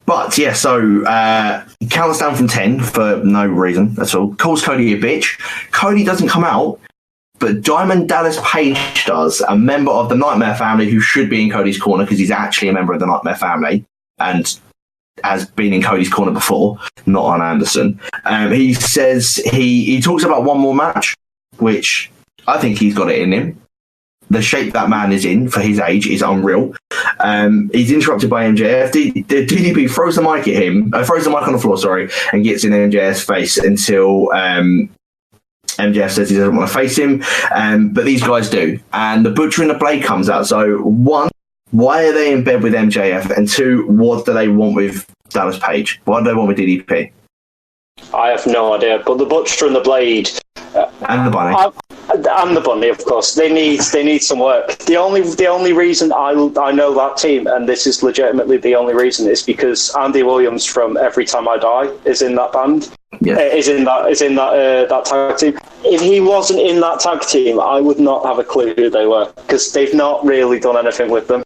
But, yeah, so he counts down from 10 for no reason at all. Calls Cody a bitch. Cody doesn't come out, but Diamond Dallas Page does, a member of the Nightmare family who should be in Cody's corner because he's actually a member of the Nightmare family and has been in Cody's corner before, not on Anderson. He says he talks about one more match, which I think he's got it in him. The shape that man is in for his age is unreal. He's interrupted by MJF. The DDP throws the mic at him, throws the mic on the floor, and gets in MJF's face until MJF says he doesn't want to face him, but these guys do. And the Butcher and the Blade comes out. So, one, why are they in bed with MJF? And two, what do they want with Dallas Page? What do they want with DDP? I have no idea. But the Butcher and the Blade... and the Bunny. And the Bunny, of course. They need some work. The only reason I know that team, and this is legitimately the only reason, is because Andy Williams from Every Time I Die is in that band. Yeah. Is in that tag team. If he wasn't in that tag team, I would not have a clue who they were, because they've not really done anything with them.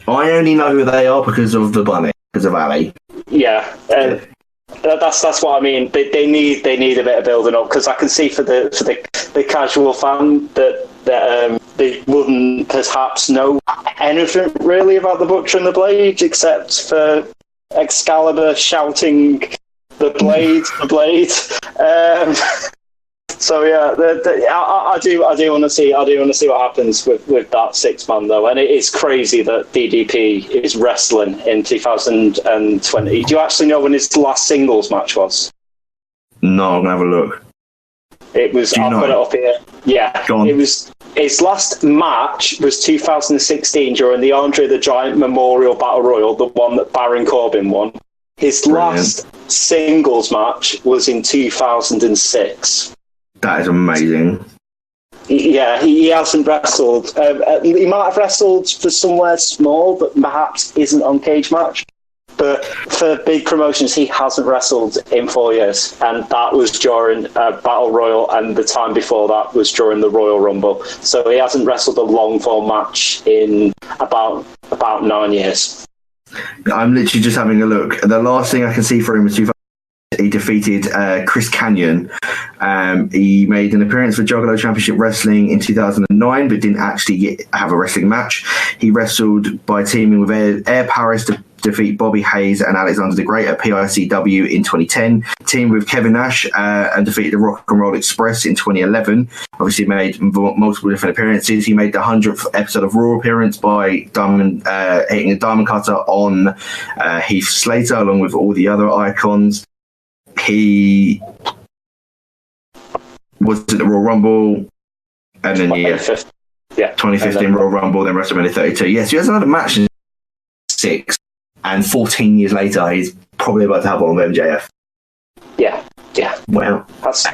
I only know who they are because of the Bunny, because of Ali. Yeah. That's what I mean. They need a bit of building up, because I can see for the casual fan that they wouldn't perhaps know anything really about the Butcher and the Blade, except for Excalibur shouting the blade, the blade. So yeah, I do want to see what happens with that 6-man though, and it is crazy that DDP is wrestling in 2020. Do you actually know when his last singles match was? No, I'm gonna have a look. It was. I've got it up here. Yeah, it was. His last match was 2016 during the Andre the Giant Memorial Battle Royal, the one that Baron Corbin won. His last singles match was in 2006. That is amazing. Yeah, he hasn't wrestled. He might have wrestled for somewhere small that perhaps isn't on Cage Match. But for big promotions, he hasn't wrestled in 4 years. And that was during Battle Royal, and the time before that was during the Royal Rumble. So he hasn't wrestled a long-form match in about 9 years. I'm literally just having a look. The last thing I can see for him was 2000. He defeated Chris Kanyon. He made an appearance for Juggalo Championship Wrestling in 2009, but didn't actually have a wrestling match. He wrestled by teaming with Air Paris to defeat Bobby Hayes and Alexander the Great at PICW in 2010. Teamed with Kevin Nash and defeated the Rock and Roll Express in 2011. Obviously made multiple different appearances. He made the 100th episode of Raw appearance by hitting a diamond cutter on Heath Slater, along with all the other icons. He was at the Royal Rumble, and then 2015 Royal Rumble, then WrestleMania 32. Yes, he has another match in 6, and 14 years later, he's probably about to have one with MJF. Yeah. Well, that's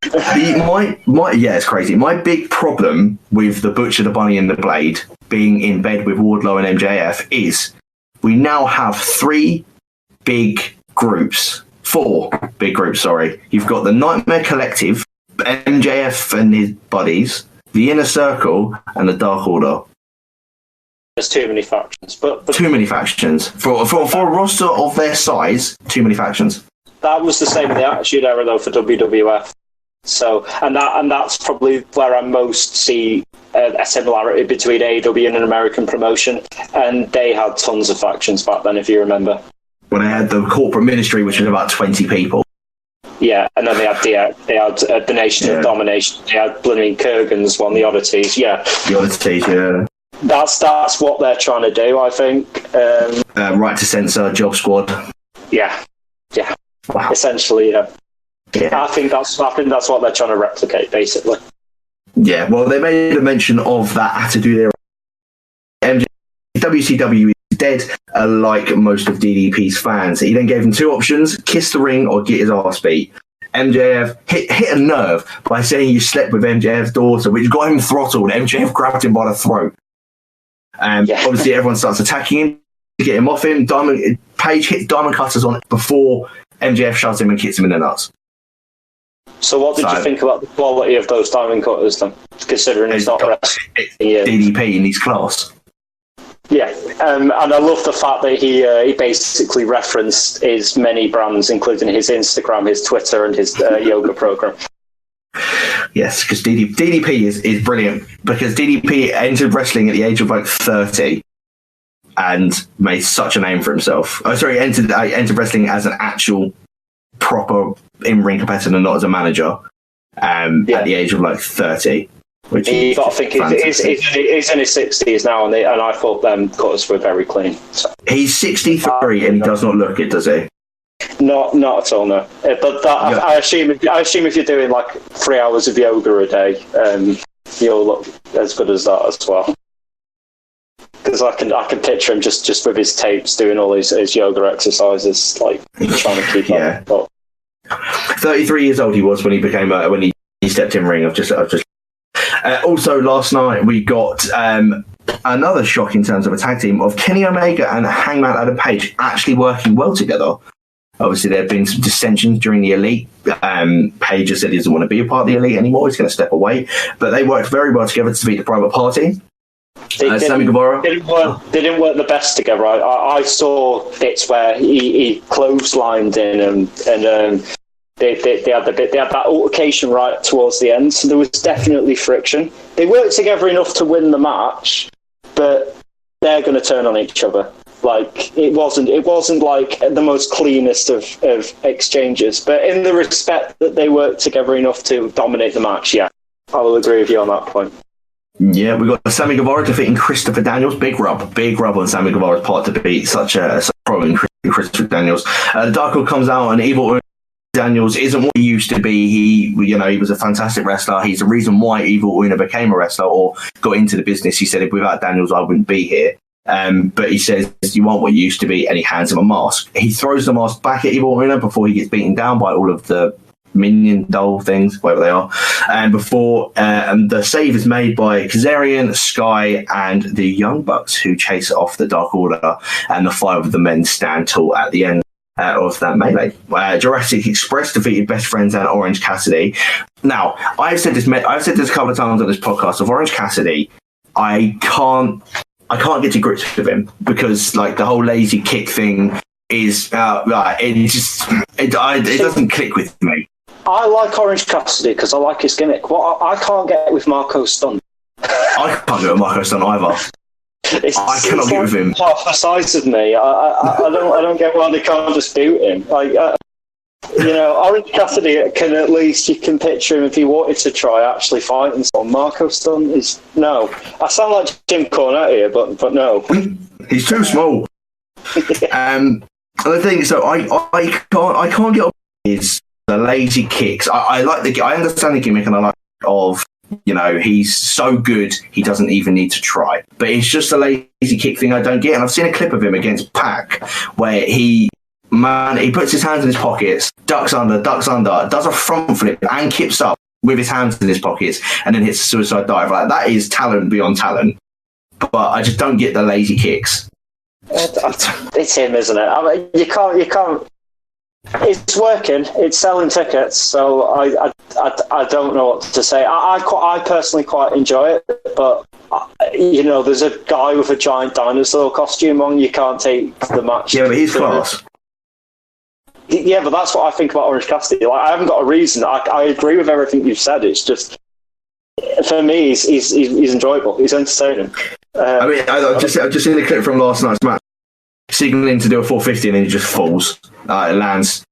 it's crazy. My big problem with the Butcher, the Bunny, and the Blade being in bed with Wardlow and MJF is we now have 4 big groups, sorry. You've got the Nightmare Collective, MJF and his buddies, the Inner Circle, and the Dark Order. There's too many factions. But too many factions. For a roster of their size, too many factions. That was the same in the Attitude Era, though, for WWF. So, and that's probably where I most see a similarity between AEW and an American promotion. And they had tons of factions back then, if you remember. When they had the corporate ministry, which was about 20 people. Yeah, and then they had the Nation of Domination. They had blooming Kurgan's one, the Oddities. Yeah, the Oddities. Yeah, that's what they're trying to do, I think. Right to Censor, Job Squad. Yeah. Wow. Essentially, yeah. I think that's what they're trying to replicate, basically. Yeah. Well, they made a mention of that had to do their WCW. Dead, like most of DDP's fans. He then gave him 2 options: kiss the ring or get his ass beat. MJF hit a nerve by saying you slept with MJF's daughter, which got him throttled. MJF grabbed him by the throat. Obviously everyone starts attacking him to get him off him. Page hits diamond cutters on before MJF shoves him and kicks him in the nuts. So what did you think about the quality of those diamond cutters then, considering he's not wrestling? DDP in his class. Yeah, and I love the fact that he basically referenced his many brands, including his Instagram, his Twitter, and his yoga program. Yes, because DDP is brilliant, because DDP entered wrestling at the age of 30 and made such a name for himself. Entered wrestling as an actual proper in-ring competitor, not as a manager, at the age of 30. Which I think he's in his 60s now, and I thought them cutters were very clean. So. He's 63 and he does not look it, does he? Not at all, no. But I assume if you're doing like 3 hours of yoga a day, you'll look as good as that as well. Because I can picture him just with his tapes doing all his yoga exercises, like trying to keep up. 33 years old he was when he became when he stepped in ring. Also last night we got another shock in terms of a tag team of Kenny Omega and Hangman Adam Page actually working well together. Obviously, there have been some dissensions during the Elite. Page has said he doesn't want to be a part of the Elite anymore. He's going to step away. But they worked very well together to defeat the Private Party. Sammy Guevara. They didn't work the best together. I saw bits where he clotheslined in and they had that altercation right towards the end. So there was definitely friction. They worked together enough to win the match, but they're going to turn on each other. Like it wasn't like the most cleanest of exchanges, but in the respect that they worked together enough to dominate the match, yeah, I will agree with you on that point. Yeah, we got Sammy Guevara defeating Christopher Daniels. Big rub on Sammy Guevara's part to beat such a pro in Christopher Daniels. The Dark Order comes out and Evil Daniels isn't what he used to be. He was a fantastic wrestler. He's the reason why Evil Uno became a wrestler or got into the business. He said, without Daniels, I wouldn't be here. But he says, you want what you used to be, and he hands him a mask. He throws the mask back at Evil Uno before he gets beaten down by all of the minion doll things, whatever they are. And before the save is made by Kazarian, Sky, and the Young Bucks, who chase off the Dark Order, and the 5 of the men stand tall at the end of that melee. Jurassic Express defeated Best Friends and Orange Cassidy. Now, I've said this a couple of times on this podcast. Of Orange Cassidy, I can't get to grips with him because like the whole lazy kick thing is it doesn't click with me. I like Orange Cassidy because I like his gimmick. What I can't get with Marco Stunt. I can't get with Marco Stunt either. I cannot get with him. Half the size of me. I don't get why they can't just boot him. Like Orange Cassidy can at least you can picture him if he wanted to try actually fighting someone. Marco Stunt is no. I sound like Jim Cornette here, but no. He's too small. And the thing is, so I can't get up with the lazy kicks. I understand the gimmick and I like of he's so good he doesn't even need to try. But it's just a lazy kick thing I don't get. And I've seen a clip of him against Pac where he puts his hands in his pockets, ducks under, does a front flip and kips up with his hands in his pockets and then hits a suicide dive. Like that is talent beyond talent. But I just don't get the lazy kicks. It's him, isn't it? I mean, you can't. It's working. It's selling tickets. So I don't know what to say. I personally quite enjoy it, but there's a guy with a giant dinosaur costume on. You can't take the match. Yeah, but he's class. Yeah, but that's what I think about Orange Cassidy. Like, I haven't got a reason. I agree with everything you've said. It's just for me, he's enjoyable. He's entertaining. I've just seen the clip from last night's match, signaling to do a 450 and then he just falls. It lands.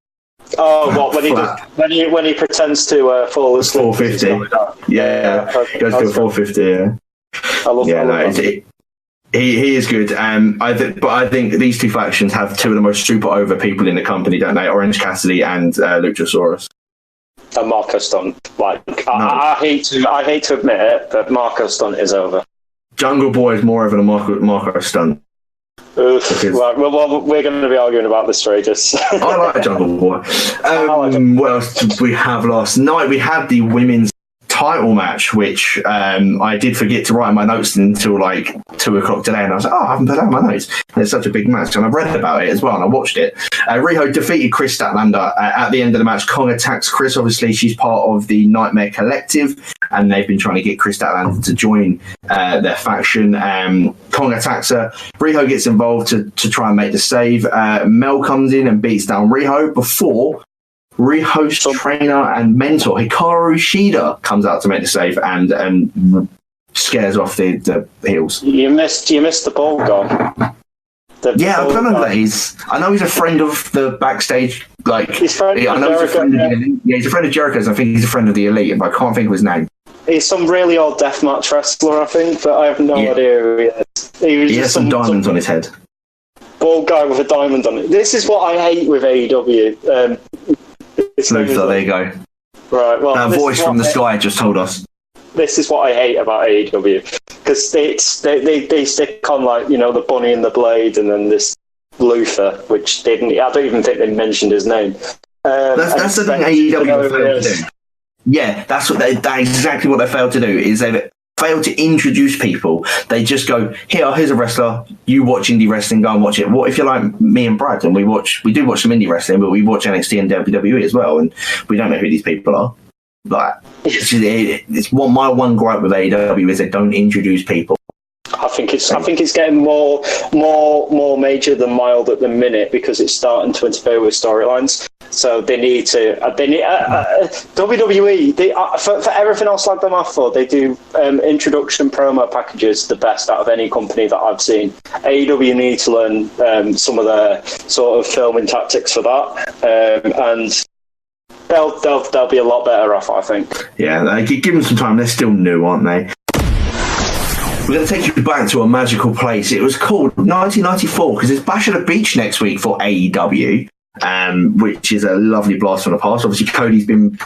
Oh, what when he pretends to fall asleep? 450. Yeah, goes to a 450. Yeah, I love that. He is good. I think these two factions have two of the most super over people in the company, don't they? Orange Cassidy and Luchasaurus. And Marco Stunt. I hate to admit it, but Marco Stunt is over. Jungle Boy is more over than Marco Stunt. Well, we're going to be arguing about this for ages. I like Jungle Boy. What else did we have last night? We had the women's title match, which I did forget to write in my notes until like 2 o'clock today, and I was like, I haven't put out my notes. It's such a big match, and I've read about it as well, and I watched it. Riho defeated Chris Statlander at the end of the match. Kong attacks Chris. Obviously, she's part of the Nightmare Collective, and they've been trying to get Chris Statlander to join their faction. Kong attacks her. Riho gets involved to try and make the save. Mel comes in and beats down Riho before Riho's trainer and mentor Hikaru Shida comes out to make the save and scares off the heels. You missed the ball guy. I don't know who that is. I know he's a friend of the backstage. He's a friend of Jericho. He's a friend of Jericho's. I think he's a friend of the Elite, but I can't think of his name. He's some really old deathmatch wrestler, I think, but I have no idea who he is. He has some diamonds on his head. bald guy with a diamond on it. This is what I hate with AEW. There you go. Right. Well, that voice from the sky just told us. This is what I hate about AEW, because they stick on, like, the bunny and the blade, and then this Luther, which I don't even think they mentioned his name. That's the thing AEW failed to do. Yeah, that's exactly what they failed to do, is they've failed to introduce people. They just go, here's a wrestler, you watch indie wrestling, go and watch it. What if you're like me and Brad, and we do watch some indie wrestling, but we watch NXT and WWE as well, and we don't know who these people are. Like, it's my one gripe with AEW is they don't introduce people. I think it's getting more major than mild at the minute, because it's starting to interfere with storylines. So they need to. WWE. For everything else like them off for, they do introduction promo packages the best out of any company that I've seen. AEW need to learn some of their sort of filming tactics for that, and they'll be a lot better off, I think. Yeah, give them some time. They're still new, aren't they? We're going to take you back to a magical place. It was called 1994 because it's Bash at the Beach next week for AEW, which is a lovely blast from the past. Obviously, Cody's been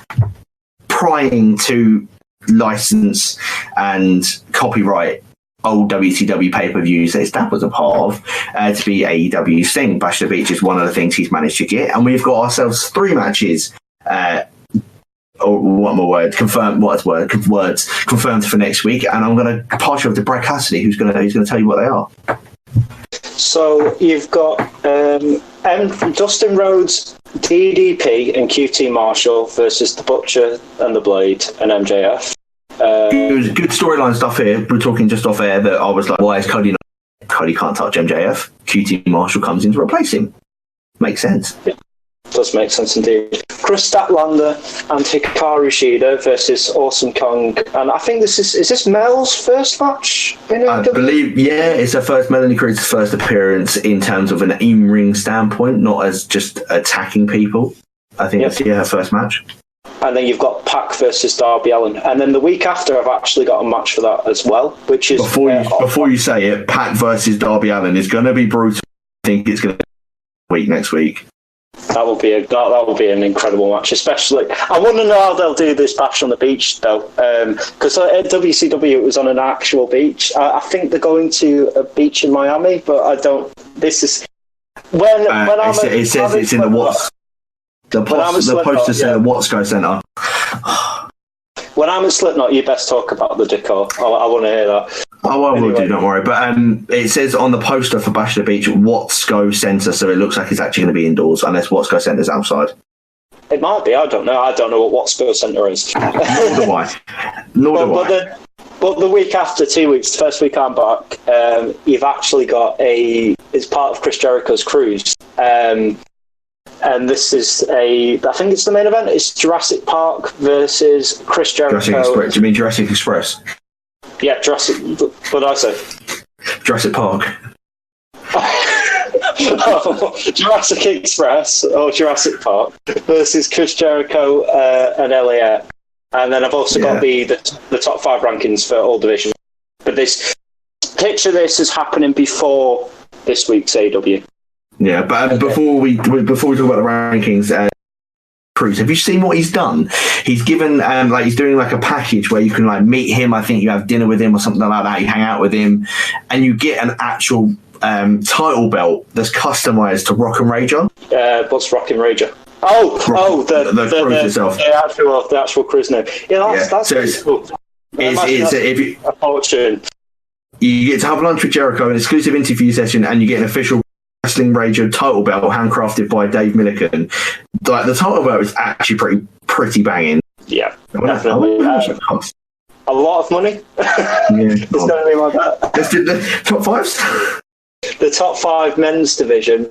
prying to license and copyright old WCW pay-per-views that his dad was a part of to be AEW's thing. Bash at the Beach is one of the things he's managed to get, and we've got ourselves 3 matches. Confirmed for next week, and I'm going to pass you over to Brad Cassidy, who's going to tell you what they are. So you've got Dustin Rhodes, DDP, and QT Marshall versus the Butcher and the Blade and MJF. It was good storyline stuff here. We're talking just off air that I was like, why is Cody not? Cody can't touch MJF. QT Marshall comes in to replace him. Makes sense. Yeah. Does make sense indeed. Chris Statlander and Hikaru Shida versus Awesome Kong, and I think is this Mel's first match? I believe, it's her first. Melanie Creed's first appearance in terms of an in-ring standpoint, not as just attacking people. I think it's her first match. And then you've got Pac versus Darby Allin, and then the week after I've actually got a match for that as well, which is before you say it, Pac versus Darby Allin is going to be brutal. I think it's going to be next week. That will be an incredible match. Especially, I want to know how they'll do this Bash on the Beach though, because at WCW it was on an actual beach. I think they're going to a beach in Miami, but I don't. This is when it says it's in the Watts. The poster said the Watsco Centre. When I'm at Slipknot, you best talk about the decor. I want to hear that. Oh, I will do, don't worry. But it says on the poster for Bash at the Beach, Watsco Centre, so it looks like it's actually going to be indoors, unless Watsco Centre's outside. It might be, I don't know. I don't know what Watsco Centre is. Nor do I. But the week after, 2 weeks, the first week I'm back, you've actually got it's part of Chris Jericho's cruise. And this is I think it's the main event. It's Jurassic Park versus Chris Jericho. Jurassic Express. Do you mean Jurassic Express? Yeah, Jurassic. What did I say? Jurassic Park. Jurassic Express or Jurassic Park versus Chris Jericho and LAX. And then I've also got the top 5 rankings for all divisions. But picture this is happening before this week's AEW. Yeah, but before we talk about the rankings, Cruz, have you seen what he's done? He's given he's doing like a package where you can meet him. I think you have dinner with him or something like that. You hang out with him, and you get an actual title belt that's customized to Rock and Rager. What's Rock and Rager? The Cruz itself. The actual Cruz name. Yeah, that's so cool. It's a fortune. You get to have lunch with Jericho, an exclusive interview session, and you get an official Wrestling Rager title belt handcrafted by Dave Milliken. The title belt is actually pretty banging. Yeah, definitely. A lot of money. It's going to be like that. Let's do the top 5s. The top 5 men's division.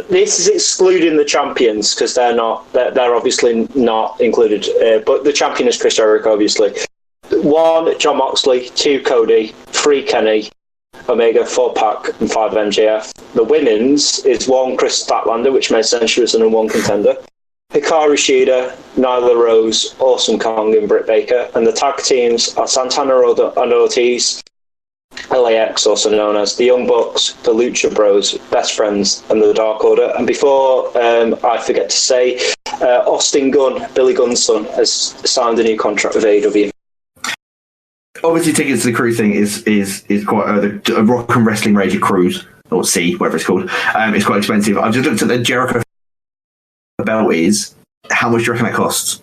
This is excluding the champions because they're obviously not included. But the champion is Chris Jericho, obviously. 1, John Moxley. 2, Cody. 3, Kenny. Omega, 4, Pac, and 5, MJF. The women's is 1, Chris Statlander, which made sense she was the number 1 contender. Hikaru Shida, Nyla Rose, Awesome Kong, and Britt Baker. And the tag teams are Santana and Ortiz, LAX, also known as the Young Bucks, the Lucha Bros, Best Friends, and the Dark Order. And before I forget to say, Austin Gunn, Billy Gunn's son, has signed a new contract with AEW. Obviously, tickets to the cruise thing is quite the Rock and Wrestling Rager cruise, or C, whatever it's called. It's quite expensive. I've just looked at the Jericho belt is. How much do you reckon that costs?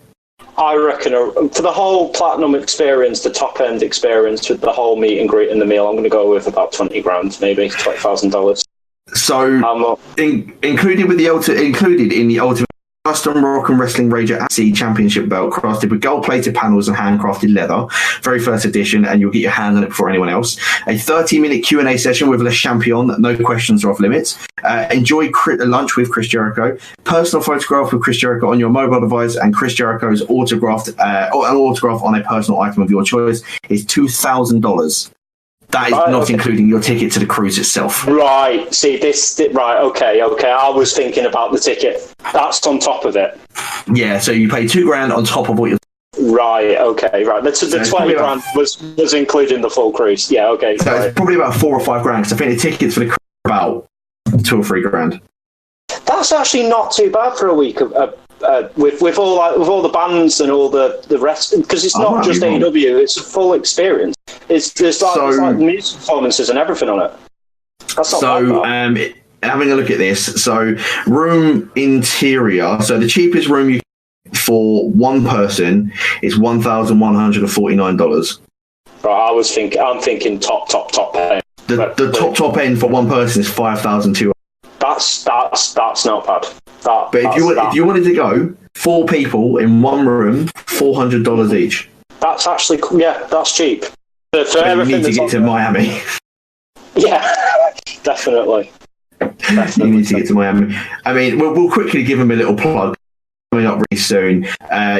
I reckon for the whole platinum experience, the top end experience with the whole meet and greet and the meal, I'm going to go with about $20,000, maybe $20,000. So, included in the Ultimate Custom Rock and Wrestling Rager AC Championship belt, crafted with gold-plated panels and handcrafted leather, very first edition, and you'll get your hand on it before anyone else. A 30-minute Q&A session with Le Champion, no questions are off limits. Enjoy lunch with Chris Jericho. Personal photograph with Chris Jericho on your mobile device, and Chris Jericho's autographed an autograph on a personal item of your choice is $2,000. That is not including your ticket to the cruise itself. Right. See, right, okay. I was thinking about the ticket. That's on top of it. Yeah, so you pay $2,000 on top of what you're... Right, okay, right. The $20,000 was including the full cruise. Yeah, okay. So it's probably about $4,000 or $5,000, because I think the tickets for the cruise are about $2,000 or $3,000. That's actually not too bad for a week with all the bands and all the rest, because it's not just AEW, it's a full experience. There's like music performances and everything on it. That's not bad. Having a look at this, so room interior, so the cheapest room you for one person is $1,149. Right, I'm thinking top end. The top end for one person is $5,200. That's not bad. But if you wanted to go 4 people in one room, $400 each. That's actually that's cheap. So you need to get to Miami. Yeah, definitely. You need to get to Miami. I mean, we'll quickly give them a little plug. Coming up really soon.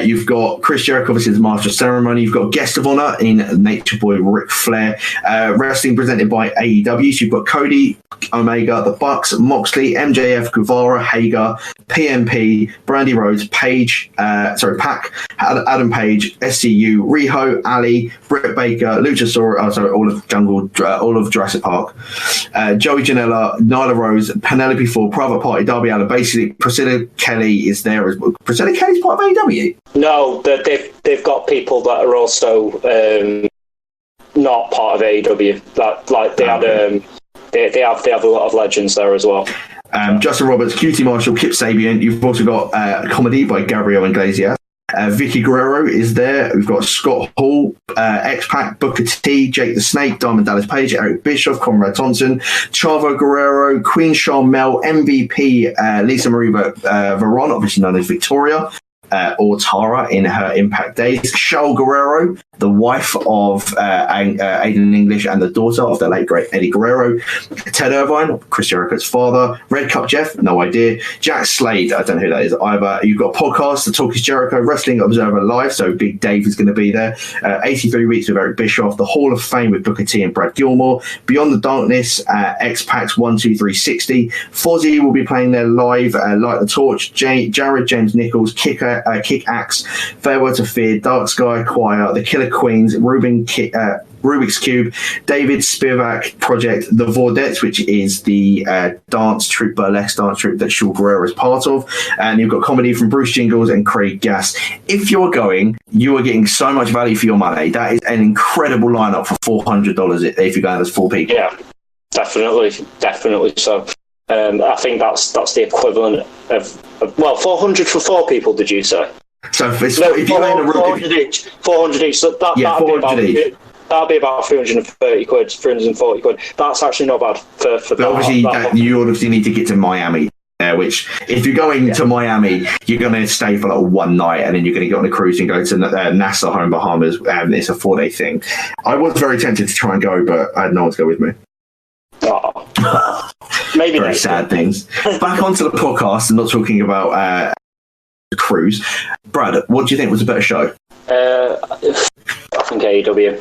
You've got Chris Jericho, obviously, the Master of Ceremony. You've got Guest of Honor in Nature Boy Ric Flair. Wrestling presented by AEW. So you've got Cody, Omega, The Bucks, Moxley, MJF, Guevara, Hager, PMP, Brandy Rhodes, Pac, Adam Page, SCU, Riho, Ali, Britt Baker, Luchasaurus, all of Jurassic Park, Joey Janela, Nyla Rose, Penelope Ford, Private Party, Darby Allin. Basically, Priscilla Kelly is there as well. Priscilla Kelly's part of AEW? No, they've got people that are also not part of AEW. They have a lot of legends there as well. Justin Roberts, QT Marshall, Kip Sabian. You've also got comedy by Gabriel Iglesias. Vicky Guerrero is there. We've got Scott Hall, X-Pac, Booker T, Jake the Snake, Diamond Dallas Page, Eric Bischoff, Conrad Thompson, Chavo Guerrero, Queen Charmel, MVP, Lisa Marie Veron, obviously known as Victoria, or Tara in her Impact days. Charles Guerrero, the wife of Aiden English and the daughter of the late great Eddie Guerrero. Ted Irvine, Chris Jericho's father. Red Cup Jeff, no idea. Jack Slade, I don't know who that is either. You've got podcasts, The Talk is Jericho, Wrestling Observer Live, so Big Dave is going to be there. 83 Weeks with Eric Bischoff, The Hall of Fame with Booker T and Brad Gilmore. Beyond the Darkness, X-Pax 12360. Fozzy will be playing there live. Light the Torch, Jared James Nichols, Kick Axe, Farewell to Fear, Dark Sky Choir, The Killer Queens, Rubik's Cube, David Spivak Project, The Vordettes, which is the burlesque dance troupe that Shaw Guerrero is part of, and you've got comedy from Bruce Jingles and Craig Gass. If you're going, you are getting so much value for your money. That is an incredible lineup for $400 if you're going as 4 people. Yeah, definitely so. I think that's the equivalent of 400 for 4 people. Did you say? So if you're in a room, 400 each. 400 each. So that'd be about 330 quid, 340 quid. That's actually not bad for but obviously, you obviously need to get to Miami. Which, if you're going to Miami, you're going to stay for like one night, and then you're going to get on a cruise and go to Nassau, home Bahamas. It's a 4-day thing. I was very tempted to try and go, but I had no one to go with me. Oh. Maybe very sad things. Back onto the podcast and not talking about the cruise. Brad, what do you think was a better show? I think AEW.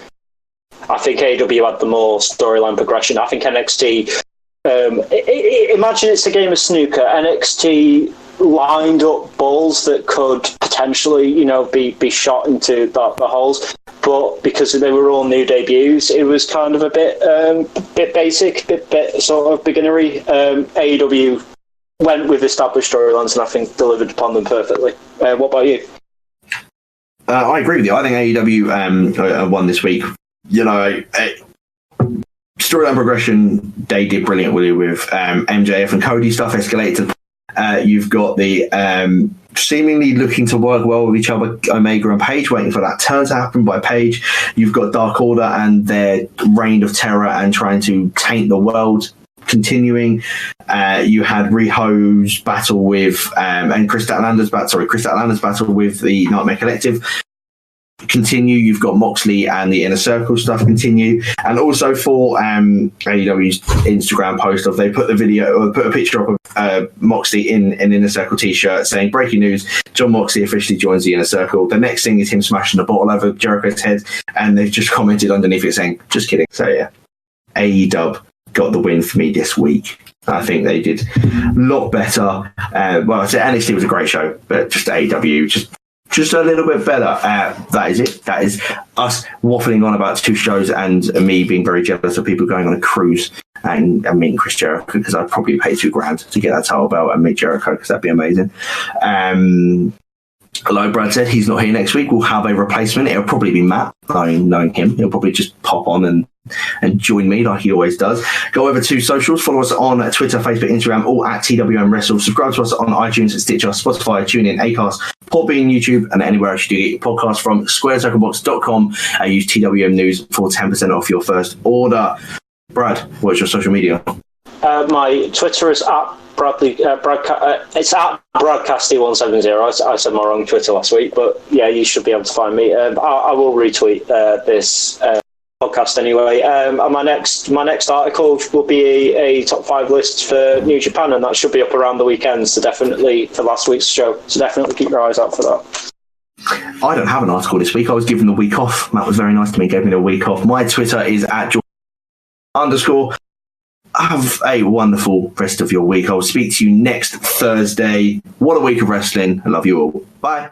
I think AEW had the more storyline progression. I think NXT. Imagine it's a game of snooker. NXT lined up balls that could potentially, be shot into the holes. But because they were all new debuts, it was kind of a bit basic, bit sort of beginnery. AEW went with established storylines and I think delivered upon them perfectly. What about you? I agree with you. I think AEW won this week. Storyline progression, they did brilliantly with MJF and Cody stuff escalated. You've got the seemingly looking to work well with each other, Omega and Page, waiting for that turn to happen by Page. You've got Dark Order and their reign of terror and trying to taint the world continuing. You had Riho's battle with and Chris Statlander's battle with the Nightmare Collective continue. You've got Moxley and the Inner Circle stuff continue, and also for AEW's Instagram post they put a picture up of Moxley in an Inner Circle t-shirt saying breaking news, John Moxley officially joins the Inner Circle. The next thing is him smashing a bottle over Jericho's head, and they've just commented underneath it saying just kidding. So yeah, AEW got the win for me this week. I think they did a lot better. I said NXT was a great show, but just AEW just a little bit better. That is it. That is us waffling on about two shows and me being very jealous of people going on a cruise and meeting Chris Jericho, because I'd probably pay $2,000 to get that title belt and meet Jericho, because that'd be amazing. Like Brad said, he's not here next week. We'll have a replacement. It'll probably be Matt. Knowing him, he'll probably just pop on and join me like he always does. Go over to socials. Follow us on Twitter, Facebook, Instagram, all at TWM Wrestle. Subscribe to us on iTunes, Stitcher, Spotify, TuneIn, Acast, Podbean, YouTube, and anywhere else you do get your podcast from. SquareCirclebox.com. Use TWM News for 10% off your first order. Brad, what's your social media? My Twitter is at it's at Broadcasty170. I said my wrong Twitter last week, but yeah, you should be able to find me. I will retweet this podcast anyway. And my next article will be a top 5 list for New Japan, and that should be up around the weekend. So definitely for last week's show. So definitely keep your eyes out for that. I don't have an article this week. I was given the week off. Matt was very nice to me. Gave me the week off. My Twitter is at @George_. Have a wonderful rest of your week. I'll speak to you next Thursday. What a week of wrestling. I love you all. Bye.